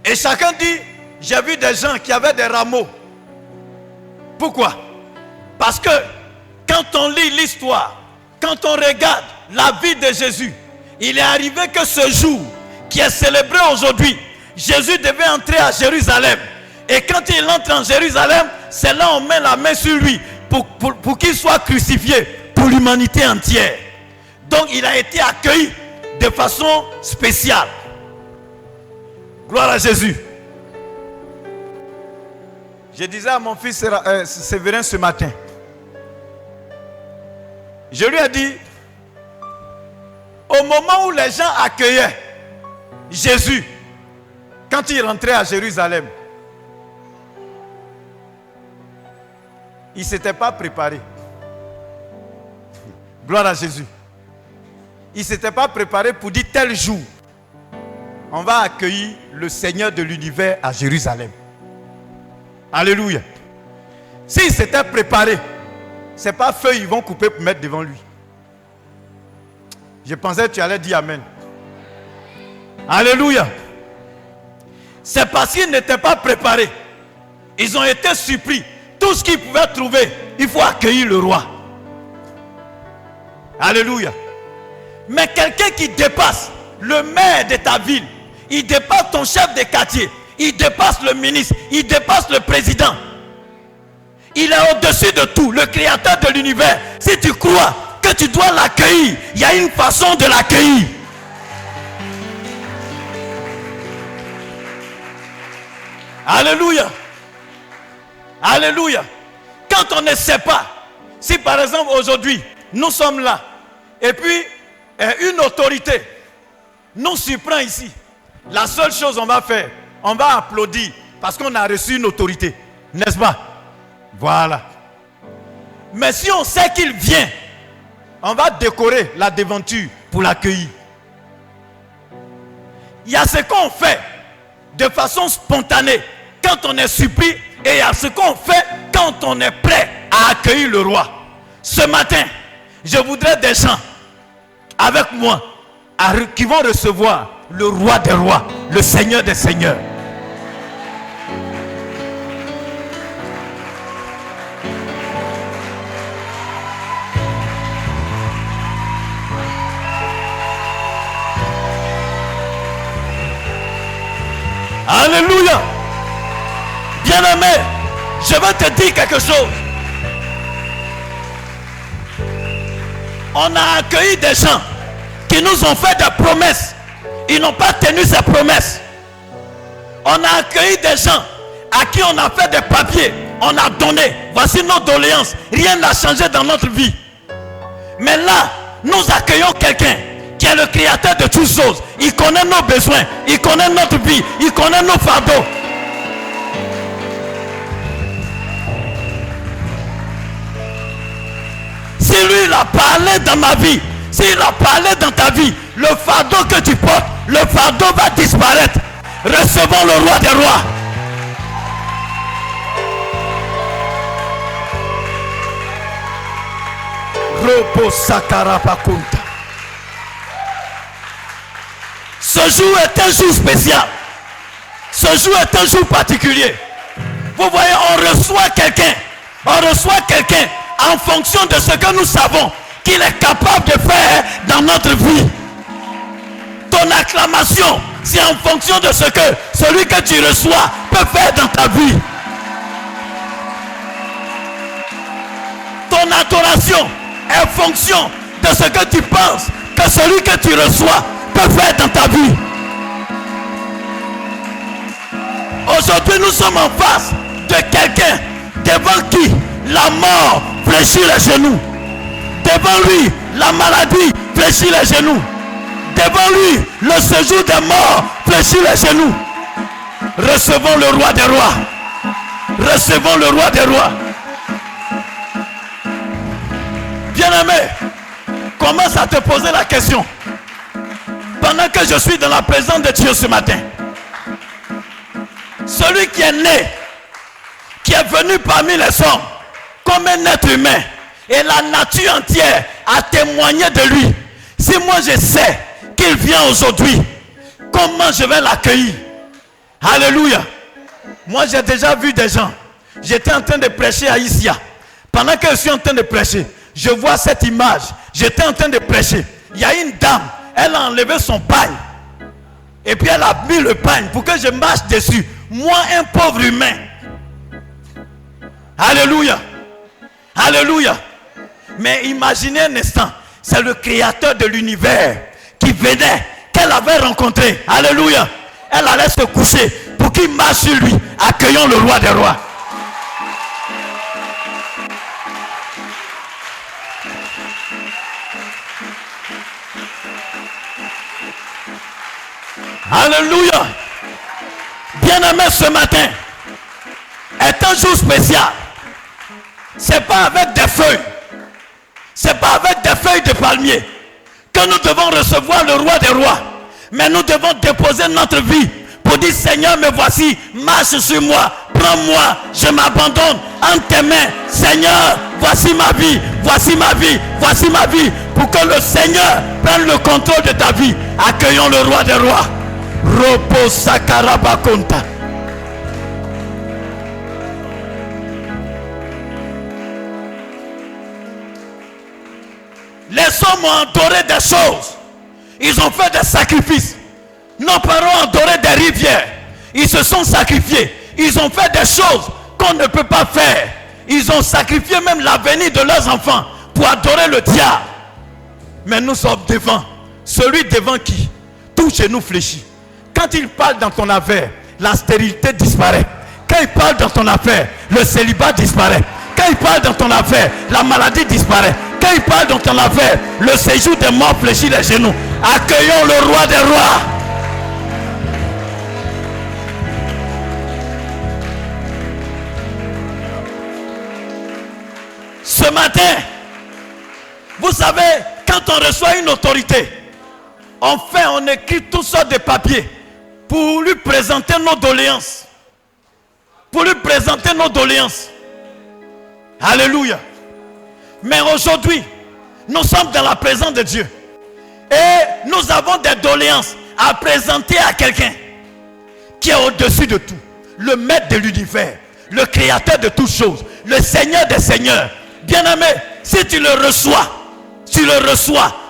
Et chacun dit, j'ai vu des gens qui avaient des rameaux. Pourquoi? Parce que quand on lit l'histoire, quand on regarde la vie de Jésus, il est arrivé que ce jour qui est célébré aujourd'hui, Jésus devait entrer à Jérusalem. Et quand il entre en Jérusalem, c'est là on met la main sur lui pour qu'il soit crucifié pour l'humanité entière. Donc il a été accueilli de façon spéciale. Gloire à Jésus. Je disais à mon fils Séverin ce matin, je lui ai dit, au moment où les gens accueillaient Jésus, quand il rentrait à Jérusalem, il ne s'était pas préparé. Gloire à Jésus. Il ne s'était pas préparé pour dire tel jour, on va accueillir le Seigneur de l'univers à Jérusalem. Alléluia. S'il s'était préparé, ce n'est pas feu ils vont couper pour mettre devant lui. Je pensais que tu allais dire Amen. Alléluia. C'est parce qu'ils n'étaient pas préparés. Ils ont été surpris. Tout ce qu'ils pouvaient trouver, il faut accueillir le roi. Alléluia. Mais quelqu'un qui dépasse le maire de ta ville, il dépasse ton chef de quartier, il dépasse le ministre, il dépasse le président. Il est au-dessus de tout, le créateur de l'univers. Si tu crois que tu dois l'accueillir, il y a une façon de l'accueillir. Alléluia. Alléluia. Quand on ne sait pas, si par exemple aujourd'hui, nous sommes là, et puis une autorité nous surprend ici, la seule chose qu'on va faire, on va applaudir parce qu'on a reçu une autorité, n'est-ce pas? Voilà. Mais si on sait qu'il vient, on va décorer la devanture pour l'accueillir. Il y a ce qu'on fait de façon spontanée quand on est surpris, et il y a ce qu'on fait quand on est prêt à accueillir le roi. Ce matin, je voudrais des gens avec moi qui vont recevoir le roi des rois, le Seigneur des seigneurs. Alléluia. Bien-aimé, je veux te dire quelque chose. On a accueilli des gens qui nous ont fait des promesses. Ils n'ont pas tenu ces promesses. On a accueilli des gens à qui on a fait des papiers. On a donné. Voici nos doléances. Rien n'a changé dans notre vie. Mais là, nous accueillons quelqu'un qui est le créateur de toutes choses. Il connaît nos besoins. Il connaît notre vie. Il connaît nos fardeaux. Si lui il a parlé dans ma vie, s'il a parlé dans ta vie, le fardeau que tu portes, le fardeau va disparaître. Recevons le roi des rois. Robo Sakarapakunta. Ce jour est un jour spécial. Ce jour est un jour particulier. Vous voyez, on reçoit quelqu'un. On reçoit quelqu'un en fonction de ce que nous savons qu'il est capable de faire dans notre vie. Ton acclamation, c'est en fonction de ce que celui que tu reçois peut faire dans ta vie. Ton adoration est en fonction de ce que tu penses que celui que tu reçois peut faire dans ta vie. Aujourd'hui, nous sommes en face de quelqu'un devant qui la mort fléchit les genoux. Devant lui, la maladie fléchit les genoux. Devant lui, le séjour des morts fléchit les genoux. Recevons le roi des rois. Recevons le roi des rois. Bien-aimé, commence à te poser la question. Pendant que je suis dans la présence de Dieu ce matin, celui qui est né, qui est venu parmi les hommes comme un être humain, et la nature entière a témoigné de lui. Si moi je sais qu'il vient aujourd'hui, comment je vais l'accueillir? Alléluia. Moi j'ai déjà vu des gens. J'étais en train de prêcher à Isia. Pendant que je suis en train de prêcher, je vois cette image. J'étais en train de prêcher. Il y a une dame, elle a enlevé son pagne. Et puis elle a mis le pagne pour que je marche dessus. Moi, un pauvre humain. Alléluia. Alléluia. Mais imaginez un instant, c'est le créateur de l'univers qui venait, qu'elle avait rencontré. Alléluia. Elle allait se coucher pour qu'il marche sur lui. Accueillons le roi des rois. Alléluia. Bien-aimé, ce matin est un jour spécial. C'est pas avec des feuilles. C'est pas avec des feuilles de palmier que nous devons recevoir le roi des rois. Mais nous devons déposer notre vie pour dire: Seigneur, me voici, marche sur moi, prends-moi, je m'abandonne entre tes mains. Seigneur, voici ma vie, voici ma vie, voici ma vie. Pour que le Seigneur prenne le contrôle de ta vie. Accueillons le roi des rois. Robo Sakarabakonta. Les hommes ont adoré des choses. Ils ont fait des sacrifices. Nos parents ont adoré des rivières. Ils se sont sacrifiés. Ils ont fait des choses qu'on ne peut pas faire. Ils ont sacrifié même l'avenir de leurs enfants pour adorer le diable. Mais nous sommes devant celui devant qui tout genou fléchit. Quand il parle dans ton affaire, la stérilité disparaît. Quand il parle dans ton affaire, le célibat disparaît. Quand il parle dans ton affaire, la maladie disparaît. Quand il parle dans ton affaire, le séjour des morts fléchit les genoux. Accueillons le roi des rois. Ce matin, vous savez, quand on reçoit une autorité, on écrit toutes sortes de papiers pour lui présenter nos doléances. Pour lui présenter nos doléances. Alléluia. Mais aujourd'hui, nous sommes dans la présence de Dieu. Et nous avons des doléances à présenter à quelqu'un qui est au-dessus de tout. Le maître de l'univers, le créateur de toutes choses, le Seigneur des seigneurs. Bien-aimé, si tu le reçois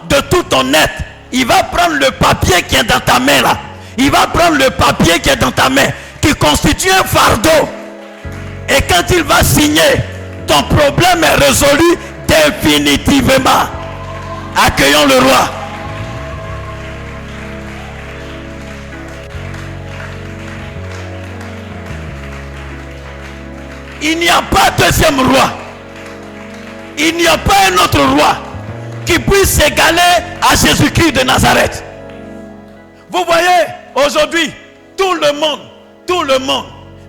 de tout ton être, il va prendre le papier qui est dans ta main là. Il va prendre le papier qui est dans ta main, qui constitue un fardeau. Et quand il va signer, ton problème est résolu définitivement. Accueillons le roi. Il n'y a pas deuxième roi. Il n'y a pas un autre roi qui puisse s'égaler à Jésus-Christ de Nazareth. Vous voyez, aujourd'hui, tout le monde,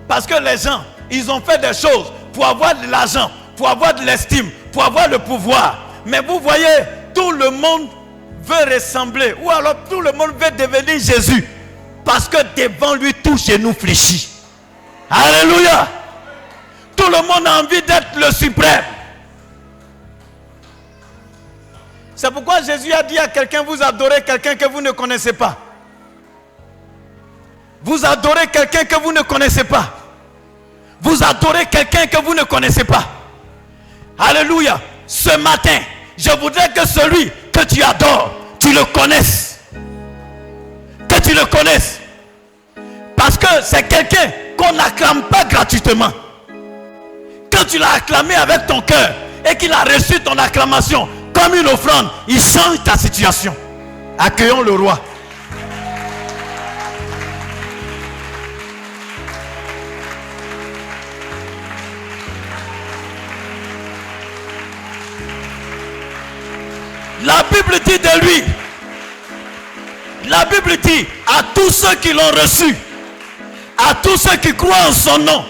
parce que les gens, ils ont fait des choses pour avoir de l'argent, pour avoir de l'estime, pour avoir le pouvoir. Mais vous voyez, tout le monde veut ressembler, ou alors tout le monde veut devenir Jésus. Parce que devant lui, tout genou fléchit. Alléluia. Tout le monde a envie d'être le suprême. C'est pourquoi Jésus a dit à quelqu'un, vous adorez quelqu'un que vous ne connaissez pas. Vous adorez quelqu'un que vous ne connaissez pas. Vous adorez quelqu'un que vous ne connaissez pas. Alléluia. Ce matin, je voudrais que celui que tu adores, tu le connaisses. Que tu le connaisses. Parce que c'est quelqu'un qu'on n'acclame pas gratuitement. Quand tu l'as acclamé avec ton cœur et qu'il a reçu ton acclamation comme une offrande, il change ta situation. Accueillons le roi. La Bible dit de lui, la Bible dit à tous ceux qui l'ont reçu, à tous ceux qui croient en son nom,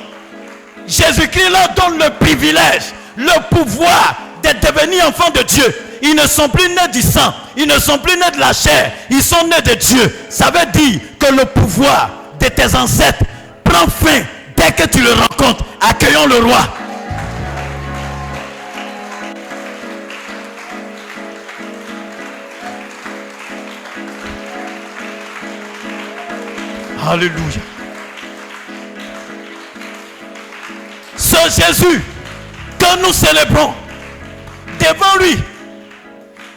Jésus-Christ leur donne le privilège, le pouvoir de devenir enfants de Dieu. Ils ne sont plus nés du sang, ils ne sont plus nés de la chair, ils sont nés de Dieu. Ça veut dire que le pouvoir de tes ancêtres prend fin dès que tu le rencontres. Accueillons le roi. Alléluia. Ce Jésus que nous célébrons, devant lui,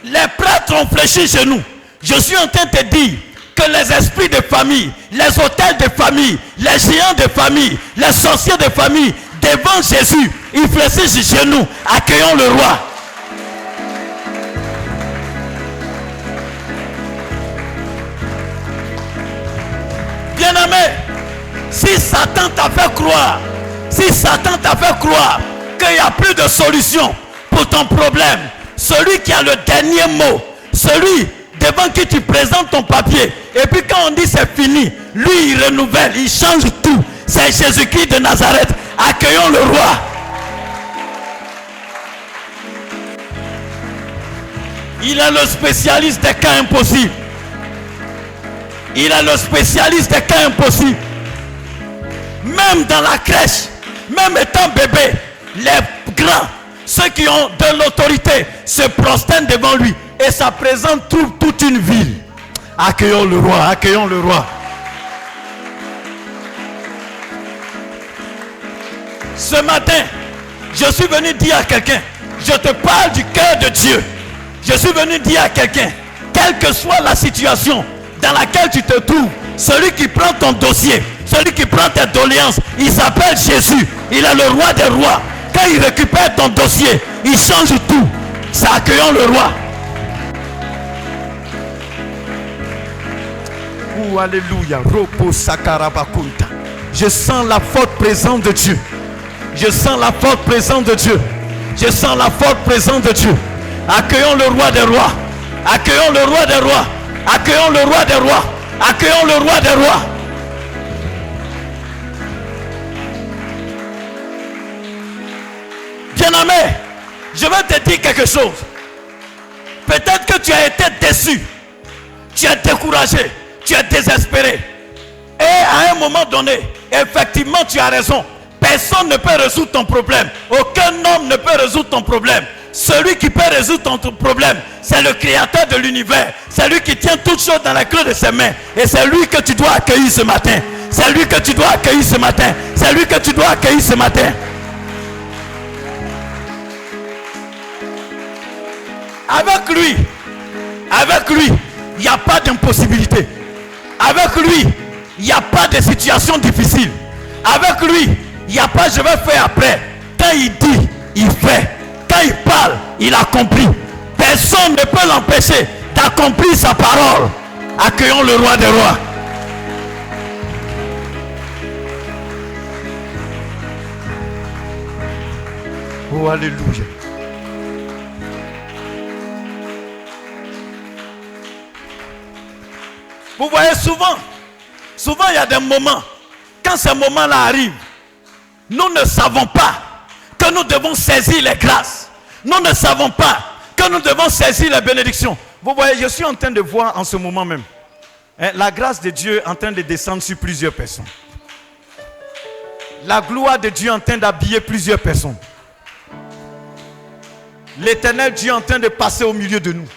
les prêtres ont fléchi chez nous. Je suis en train de te dire que les esprits de famille, les autels de famille, les géants de famille, les sorciers de famille, devant Jésus, ils fléchissent chez nous. Accueillons le roi. Bien-aimé, si Satan t'a fait croire, qu'il n'y a plus de solution pour ton problème, celui qui a le dernier mot, celui devant qui tu présentes ton papier, et puis quand on dit c'est fini, lui il renouvelle, il change tout. C'est Jésus-Christ de Nazareth. Accueillons le roi. Il est le spécialiste des cas impossibles. Il est le spécialiste des cas impossibles. Même dans la crèche, même étant bébé, les grands, ceux qui ont de l'autorité, se prosternent devant lui. Et ça présente toute une ville. Accueillons le roi, accueillons le roi. Ce matin, je suis venu dire à quelqu'un, je te parle du cœur de Dieu. Je suis venu dire à quelqu'un, quelle que soit la situation dans laquelle tu te trouves, celui qui prend ton dossier, celui qui prend tes doléances, il s'appelle Jésus. Il est le roi des rois. Quand il récupère ton dossier, il change tout. C'est accueillons le roi. Oh, alléluia. Je sens la forte présence de Dieu. Je sens la forte présence de Dieu. Je sens la forte présence de Dieu. Accueillons le roi des rois. Accueillons le roi des rois. Accueillons le roi des rois. Accueillons le roi des rois. Bien-aimé, je vais te dire quelque chose. Peut-être que tu as été déçu. Tu es découragé. Tu es désespéré. Et à un moment donné, effectivement, tu as raison. Personne ne peut résoudre ton problème. Aucun homme ne peut résoudre ton problème. Celui qui peut résoudre ton problème, c'est le créateur de l'univers. C'est lui qui tient toutes choses dans la creux de ses mains. Et c'est lui que tu dois accueillir ce matin. C'est lui que tu dois accueillir ce matin. C'est lui que tu dois accueillir ce matin. Avec lui, il n'y a pas d'impossibilité. Avec lui, il n'y a pas de situation difficile. Avec lui, il n'y a pas je vais faire après. Quand il dit, il fait. Quand il parle, il accomplit. Personne ne peut l'empêcher d'accomplir sa parole. Accueillons le roi des rois. Oh, alléluia. Vous voyez souvent il y a des moments, quand ces moments-là arrivent, nous ne savons pas que nous devons saisir les grâces. Nous ne savons pas que nous devons saisir les bénédictions. Vous voyez, je suis en train de voir en ce moment même La grâce de Dieu est en train de descendre sur plusieurs personnes. La gloire de Dieu est en train d'habiller plusieurs personnes. L'éternel Dieu est en train de passer au milieu de nous.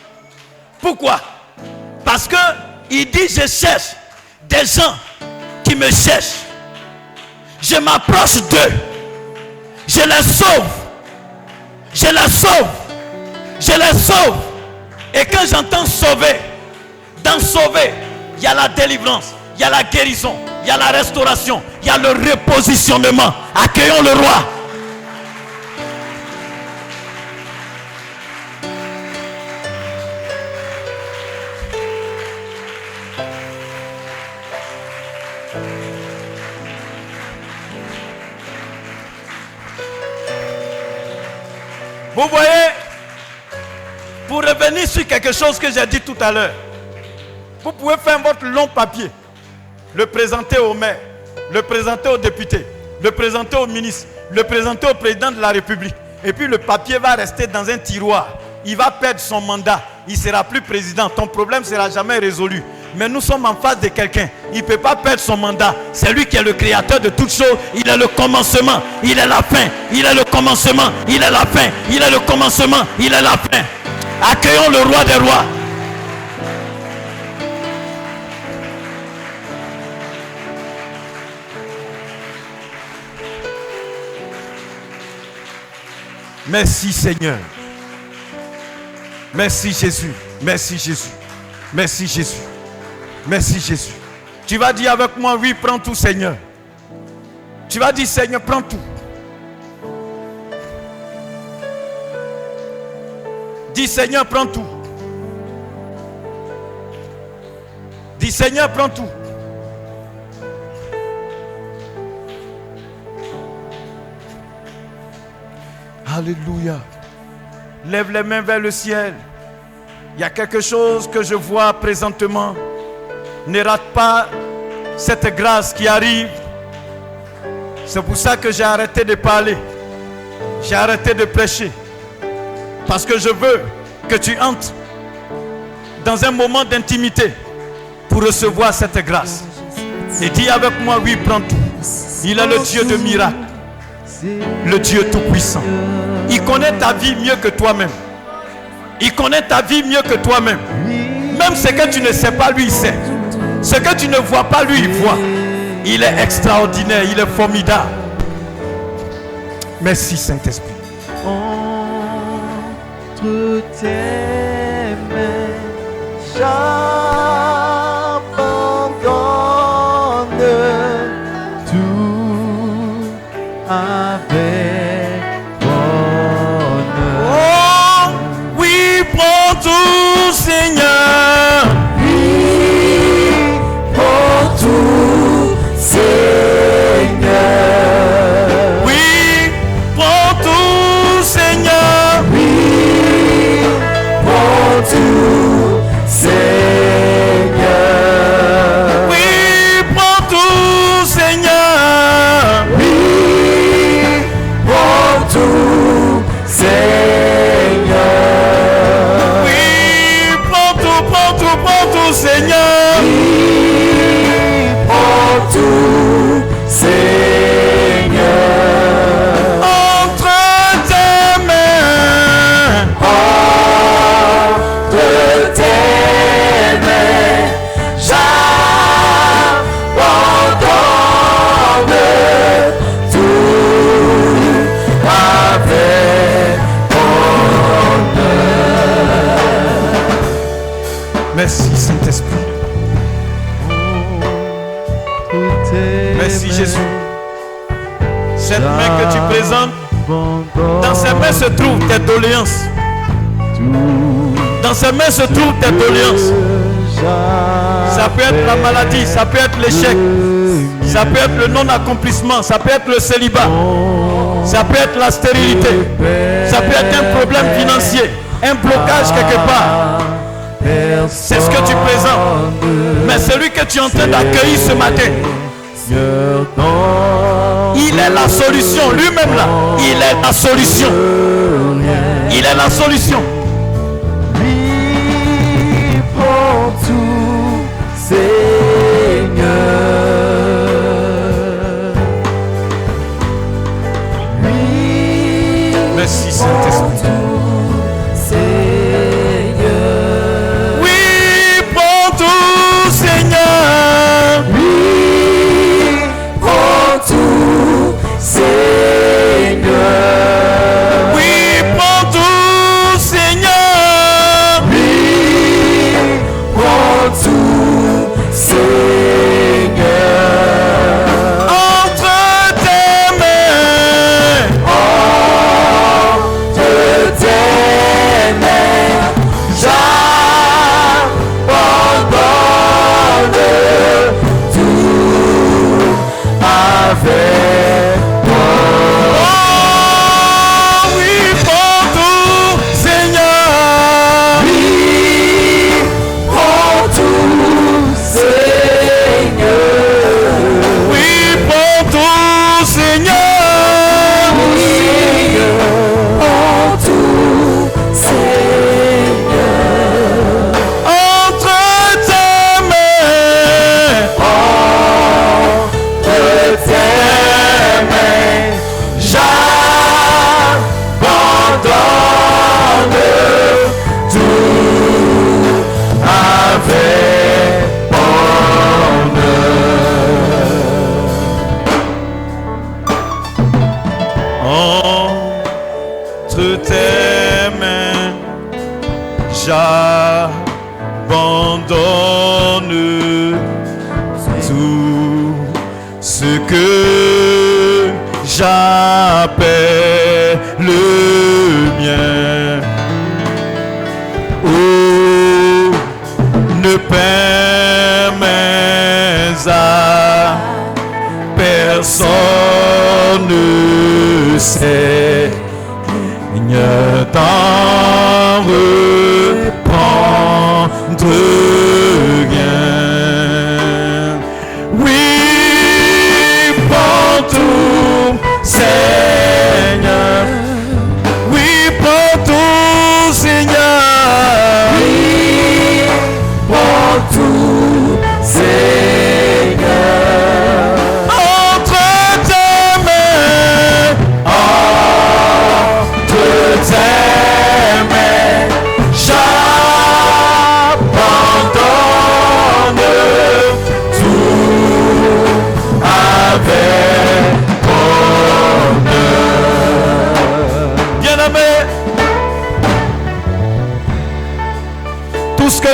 Pourquoi? Parce que il dit, je cherche des gens qui me cherchent. Je m'approche d'eux. Je les sauve. Je les sauve. Je les sauve. Et quand j'entends sauver, dans sauver, il y a la délivrance, il y a la guérison, il y a la restauration, il y a le repositionnement. Accueillons le roi. Vous voyez, pour revenir sur quelque chose que j'ai dit tout à l'heure, vous pouvez faire votre long papier, le présenter au maire, le présenter au député, le présenter au ministre, le présenter au président de la République. Et puis le papier va rester dans un tiroir. Il va perdre son mandat. Il ne sera plus président. Ton problème ne sera jamais résolu. Mais nous sommes en face de quelqu'un. Il ne peut pas perdre son mandat. C'est lui qui est le créateur de toutes choses. Il est le commencement. Il est la fin. Il est le commencement. Il est la fin. Il est le commencement. Il est la fin. Accueillons le roi des rois. Merci Seigneur. Merci Jésus. Merci Jésus. Merci Jésus. Merci Jésus. Tu vas dire avec moi, oui, prends tout Seigneur. Tu vas dire Seigneur, prends tout. Dis Seigneur, prends tout. Dis Seigneur, prends tout. Alléluia. Lève les mains vers le ciel. Il y a quelque chose que je vois présentement. Ne rate pas cette grâce qui arrive. C'est pour ça que j'ai arrêté de parler. J'ai arrêté de prêcher. Parce que je veux que tu entres dans un moment d'intimité pour recevoir cette grâce. Et dis avec moi, oui, prends tout. Il est le Dieu de miracles. Le Dieu tout-puissant. Il connaît ta vie mieux que toi-même. Il connaît ta vie mieux que toi-même. Même ce que tu ne sais pas, lui, il sait. Ce que tu ne vois pas, lui, il voit. Il est extraordinaire, il est formidable. Merci, Saint-Esprit. Entre tes mains, j'abandonne tout avec bonheur. Oh, oui, prends tout, Seigneur. Oui, prends tout, Seigneur. Oui, prends tout, Seigneur. Oui, prends tout, Seigneur. Oui, prends tout, Seigneur. Oui, prends tout, Seigneur. Oui, prends tout, Seigneur. Oui, prends tout, Seigneur. Entre tes mains. Entre tes mains, j'abandonne tout avec bonheur. Merci, Saint-Esprit. Merci, Jésus. Cette main que tu présentes, dans ces mains se trouvent tes doléances. Dans ces mains se trouvent tes doléances. Ça peut être la maladie, ça peut être l'échec, ça peut être le non-accomplissement, ça peut être le célibat, ça peut être la stérilité, ça peut être un problème financier, un blocage quelque part. C'est ce que tu présentes. Mais celui que tu es en train d'accueillir ce matin, il est la solution. Lui-même là, il est la solution. Il est la solution. Lui prend tout, c'est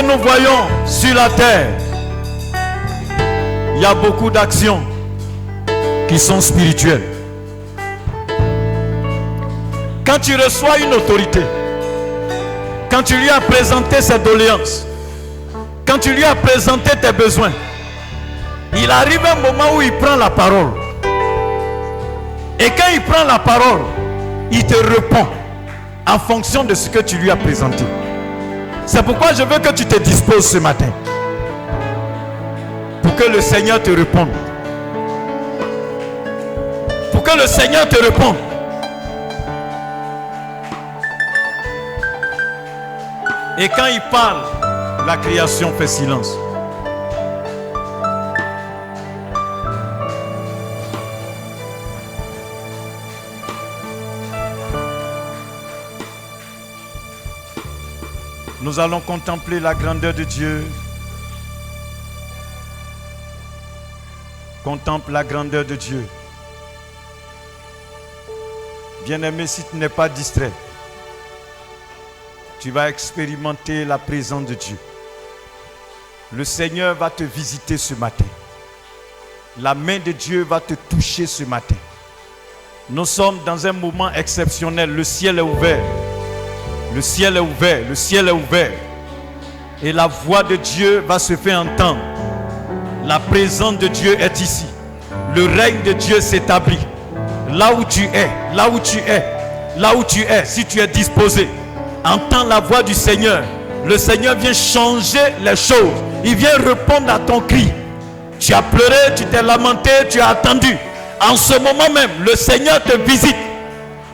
Nous voyons sur la terre, il y a beaucoup d'actions qui sont spirituelles. Quand tu reçois une autorité, quand tu lui as présenté ses doléances, quand tu lui as présenté tes besoins, il arrive un moment où il prend la parole. Et quand il prend la parole, il te répond en fonction de ce que tu lui as présenté. C'est pourquoi je veux que tu te disposes ce matin pour que le Seigneur te réponde. Pour que le Seigneur te réponde. Et quand il parle, la création fait silence. Nous allons contempler la grandeur de Dieu. Contemple la grandeur de Dieu. Bien-aimé, si tu n'es pas distrait, tu vas expérimenter la présence de Dieu. Le Seigneur va te visiter ce matin. La main de Dieu va te toucher ce matin. Nous sommes dans un moment exceptionnel. Le ciel est ouvert. Le ciel est ouvert, le ciel est ouvert. Et la voix de Dieu va se faire entendre. La présence de Dieu est ici. Le règne de Dieu s'établit. Là où tu es, là où tu es, là où tu es, si tu es disposé, entends la voix du Seigneur. Le Seigneur vient changer les choses. Il vient répondre à ton cri. Tu as pleuré, tu t'es lamenté, tu as attendu. En ce moment même, le Seigneur te visite.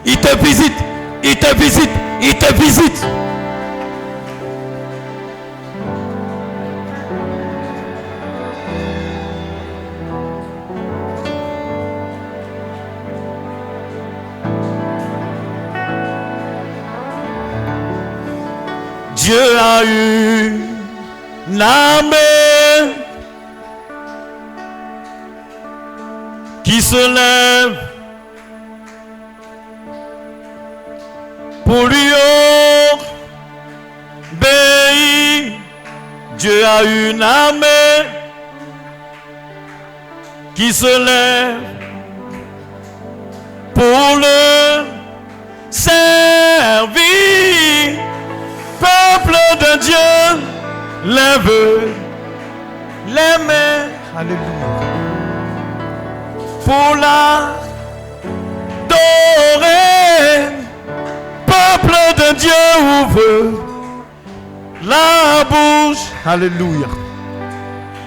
Il te visite, il te visite. Il te visite. Dieu a eu une armée qui se lève pour lui obéir. Dieu a une armée qui se lève pour le servir. Peuple de Dieu, lève les mains. Alléluia. Pour l'adorer. Peuple de Dieu, ouvre la bouche. Alléluia.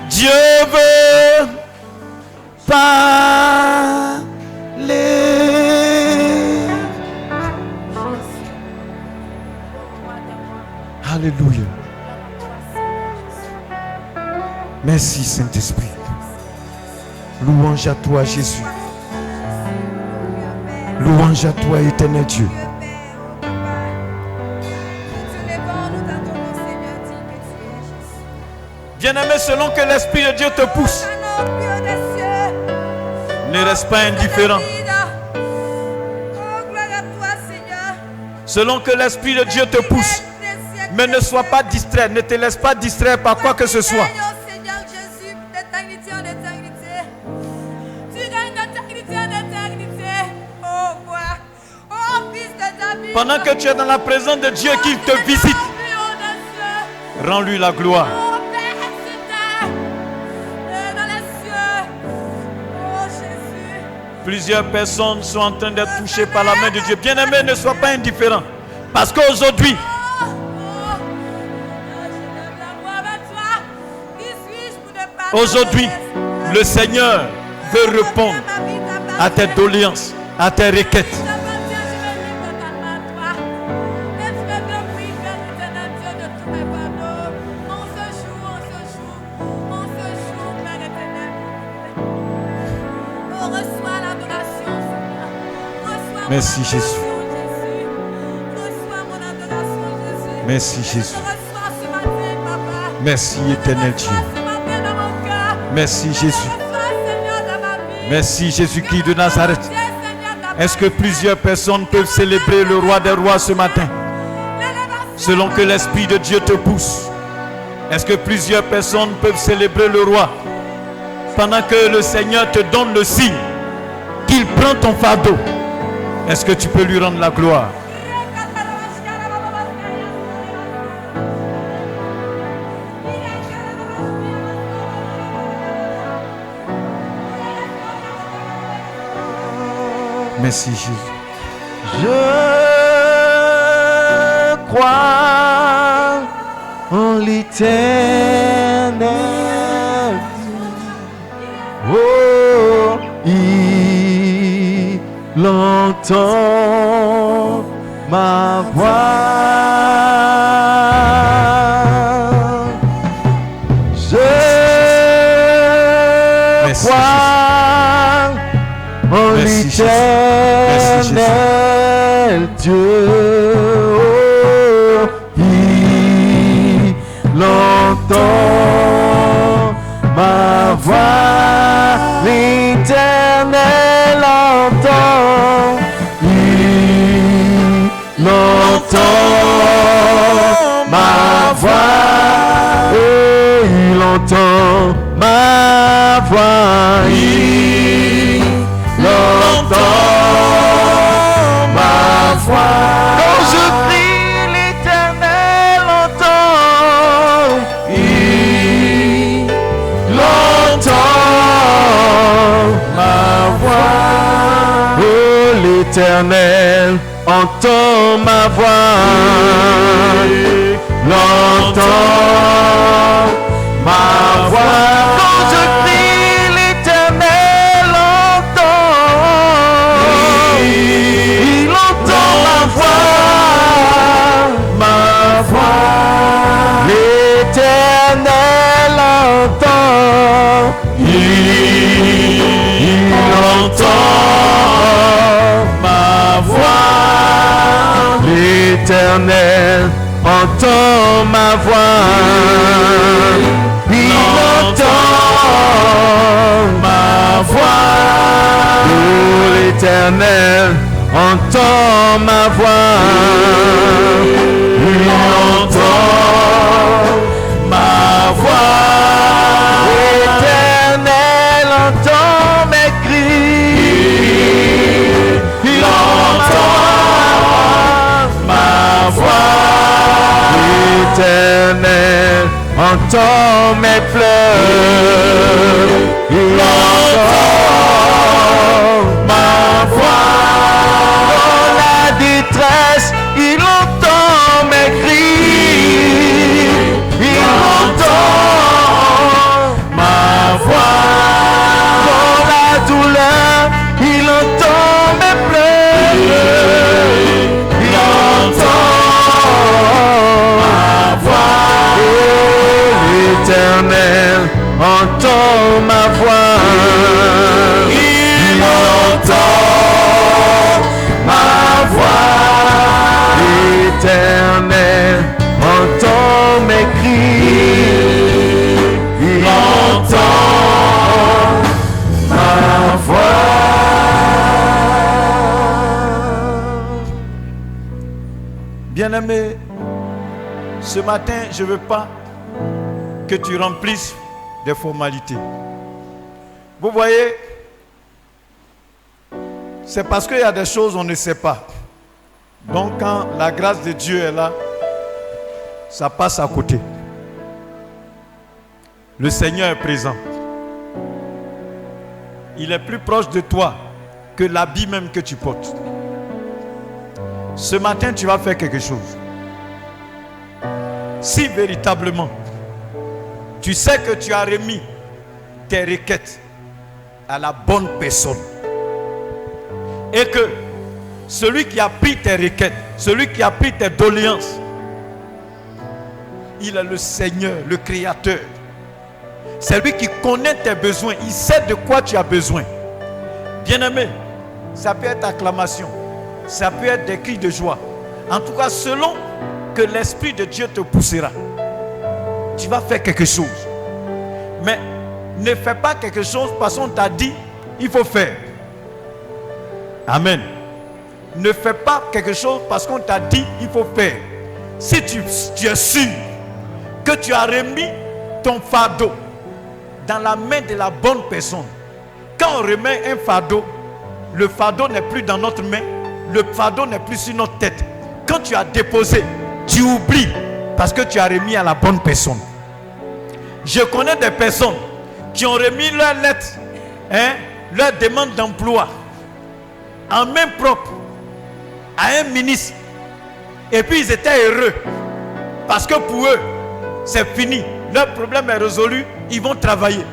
Dieu veut parler. Alléluia. Merci Saint-Esprit. Louange à toi Jésus. Louange à toi éternel Dieu. Bien-aimé, selon que l'Esprit de Dieu te pousse, ne reste pas indifférent. Selon que l'Esprit de Dieu te pousse, mais ne sois pas distrait, ne te laisse pas distraire par quoi que ce soit. Pendant que tu es dans la présence de Dieu, qu'il te visite, rends-lui la gloire. Plusieurs personnes sont en train d'être touchées par la main de Dieu. Bien-aimé, ne sois pas indifférent. Parce qu'aujourd'hui, le Seigneur veut répondre à tes doléances, à tes requêtes. Merci Jésus. Merci Jésus. Merci éternel Dieu. Merci Jésus. Merci Jésus-Christ de Nazareth. Est-ce que plusieurs personnes peuvent célébrer le roi des rois ce matin? Selon que l'Esprit de Dieu te pousse. Est-ce que plusieurs personnes peuvent célébrer le roi pendant que le Seigneur te donne le signe qu'il prend ton fardeau? Est-ce que tu peux lui rendre la gloire? Merci Jésus. Je crois en l'éternel. Oh, il entend ma voix. Je crois en l'éternel Dieu. Oh, il entend ma voix. L'Éternel entend. Il entend ma voix. Et il entend ma voix. Il entend ma voix. Quand je prie, l'Éternel entend. Il entend ma voix. Oh, l'Éternel entend ma voix. L'entend ma voix. Quand je prie, l'Éternel entend. Il entend ma voix. L'Éternel entend. Il entend ma voix. L'Éternel entend ma voix. Il entend ma voix. Oh, l'Éternel entend ma voix. Il entend ma voix. L'Éternel entend entend mes pleurs, il entend ma voix. Dans la détresse, il entend mes cris, il entend ma voix. Dans la douleur, il entend mes pleurs, il entend ma voix. L'Éternel entend ma voix, il entend ma voix. L'Éternel entend mes cris, il entend ma voix. Bien-aimé, ce matin, je ne veux pas que tu remplisses des formalités. Vous voyez, c'est parce qu'il y a des choses on ne sait pas. Donc quand la grâce de Dieu est là, ça passe à côté. Le Seigneur est présent. Il est plus proche de toi que l'habit même que tu portes. Ce matin, tu vas faire quelque chose. Si véritablement tu sais que tu as remis tes requêtes à la bonne personne et que celui qui a pris tes requêtes, celui qui a pris tes doléances, il est le Seigneur, le Créateur. C'est lui qui connaît tes besoins, il sait de quoi tu as besoin. Bien-aimé, ça peut être acclamation, ça peut être des cris de joie. En tout cas, selon que l'Esprit de Dieu te poussera, tu vas faire quelque chose. Mais ne fais pas quelque chose parce qu'on t'a dit il faut faire. Amen. Ne fais pas quelque chose parce qu'on t'a dit il faut faire. Si tu es sûr que tu as remis ton fardeau dans la main de la bonne personne. Quand on remet un fardeau, le fardeau n'est plus dans notre main, le fardeau n'est plus sur notre tête. Quand tu as déposé, tu oublies parce que tu as remis à la bonne personne. Je connais des personnes qui ont remis leur lettre, leur demande d'emploi en main propre à un ministre. Et puis ils étaient heureux parce que pour eux, c'est fini. Leur problème est résolu, ils vont travailler.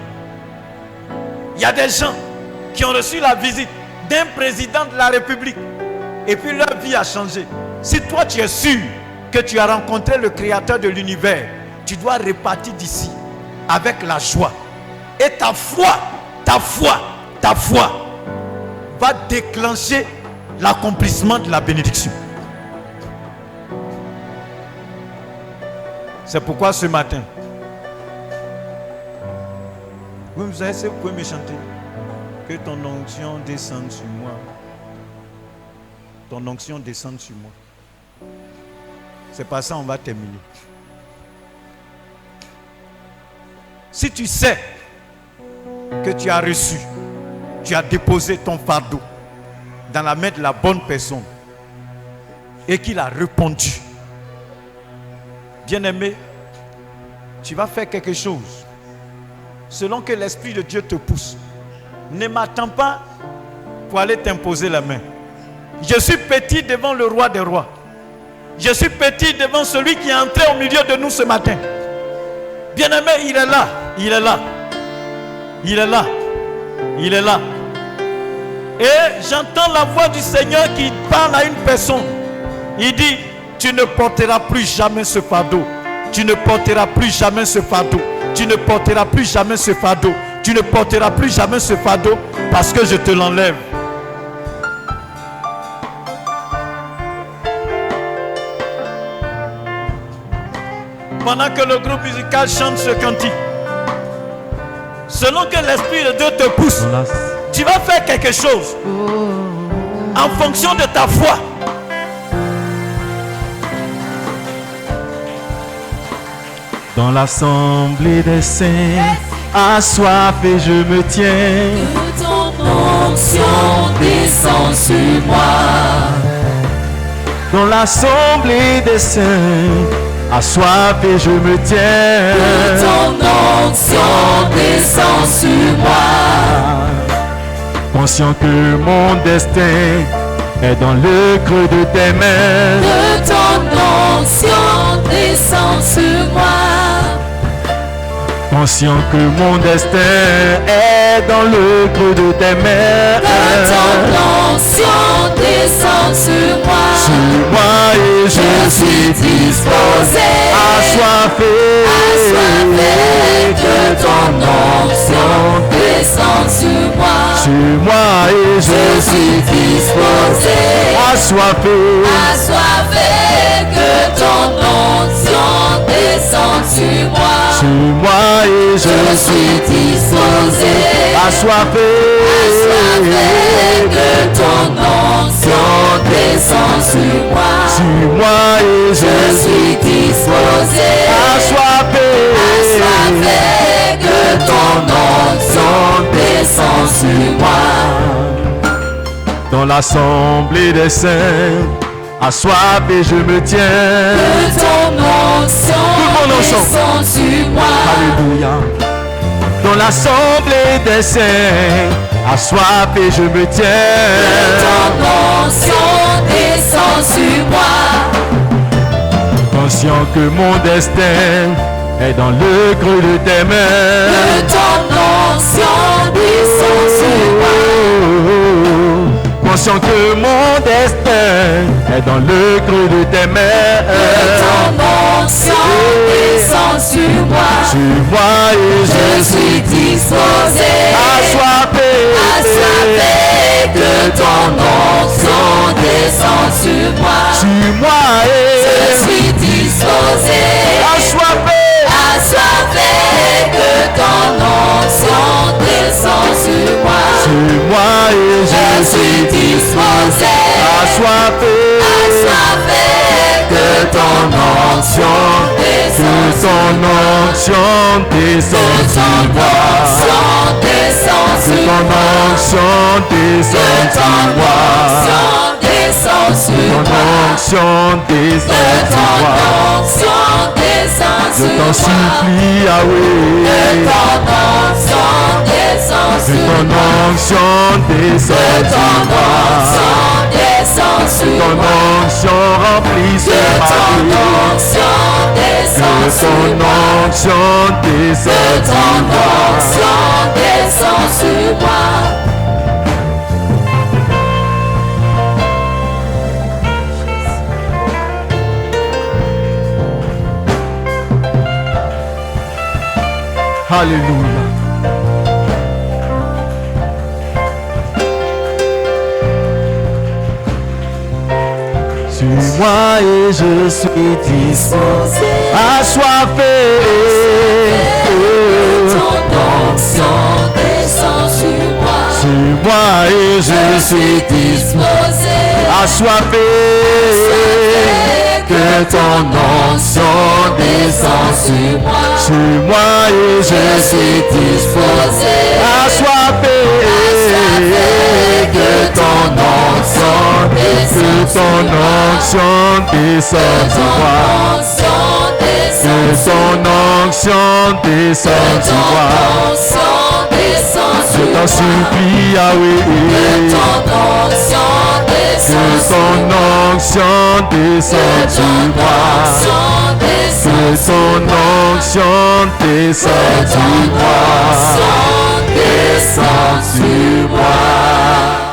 Il y a des gens qui ont reçu la visite d'un président de la République et puis leur vie a changé. Si toi tu es sûr que tu as rencontré le Créateur de l'univers, tu dois repartir d'ici avec la joie. Et ta foi va déclencher l'accomplissement de la bénédiction. C'est pourquoi ce matin, vous savez, vous pouvez me chanter. Que ton onction descende sur moi. Ton onction descende sur moi. C'est pas ça, on va terminer. Si tu sais que tu as reçu, tu as déposé ton fardeau dans la main de la bonne personne et qu'il a répondu, bien-aimé, tu vas faire quelque chose selon que l'Esprit de Dieu te pousse. Ne m'attends pas pour aller t'imposer la main. Je suis petit devant le roi des rois. Je suis petit devant celui qui est entré au milieu de nous ce matin. Bien-aimé, il est là. Il est là. Il est là. Il est là. Et j'entends la voix du Seigneur qui parle à une personne. Il dit, tu ne porteras plus jamais ce fardeau. Tu ne porteras plus jamais ce fardeau. Tu ne porteras plus jamais ce fardeau. Tu ne porteras plus jamais ce fardeau parce que je te l'enlève. Pendant que le groupe musical chante ce cantique, selon que l'Esprit de Dieu te pousse, tu vas faire quelque chose en fonction de ta foi. Dans l'assemblée des saints, assoiffé je me tiens. Que ton onction descend sur moi. Dans l'assemblée des saints, assoiffé je me tiens. Que ton onction descend sur moi. Conscient que mon destin est dans le creux de tes mains. Que ton onction descend sur moi. Conscient que mon destin est dans le creux de tes mains. Que ton onction descend sur moi. Sur moi et je suis disposé. Assoiffé. Que ton onction descend sur moi. Sur moi et Je suis disposé. assoiffé. Que ton onction descend sur moi. Sur moi et Je suis disposé. assoiffé. Que ton onction descend sur moi. Sur moi et Je suis disposé. assoiffé. Que ton onction descend sur moi. Dans l'assemblée des saints, assoiffé je me tiens. Que ton onction descend sur moi. Alléluia. Dans l'assemblée des saints, assoiffé je me tiens. Que ton onction descend sur moi. Conscient que mon destin est dans le creux de tes mains. Que ton onction descend sur moi. Conscient que mon destin est dans le creux de tes mains. Que ton onction descend sur moi. Sur moi et Je suis disposé. assoiffé. Que ton onction descend sur moi. Sur moi Je et suis disposé. assoiffé. Que ton onction descend sur moi. Sur moi et Je suis disposé. assoiffé. Que ton onction descend sur moi. descend Que sur ton moi. onction descend Que sur ton moi. onction descend Que sur ton moi. onction descend sur Ton moi. onction Que descend sur ton moi. onction descend Je sur t'en moi. supplie, Que Yahweh. ton onction descend Que sur ton moi. onction Que descend sur ton moi. onction descend sur Ton moi. onction remplisse Que ma ton vie. onction descend Que sur ton moi. onction Que descend sur ton moi. onction descend sur moi. Alléluia. Sur moi et je suis disposé. Assoiffé. Ton onction descend sur moi. Sur moi et je suis disposé. assoiffé. Que ton onction descend sur moi. Sur moi et je suis disposé. assoiffé. Que ton onction descend sur moi. Que ton onction descend sur moi. Je t'en supplie, Yahweh. Que ton onction descend sur moi. Que ton onction descend sur moi. Descend sur moi.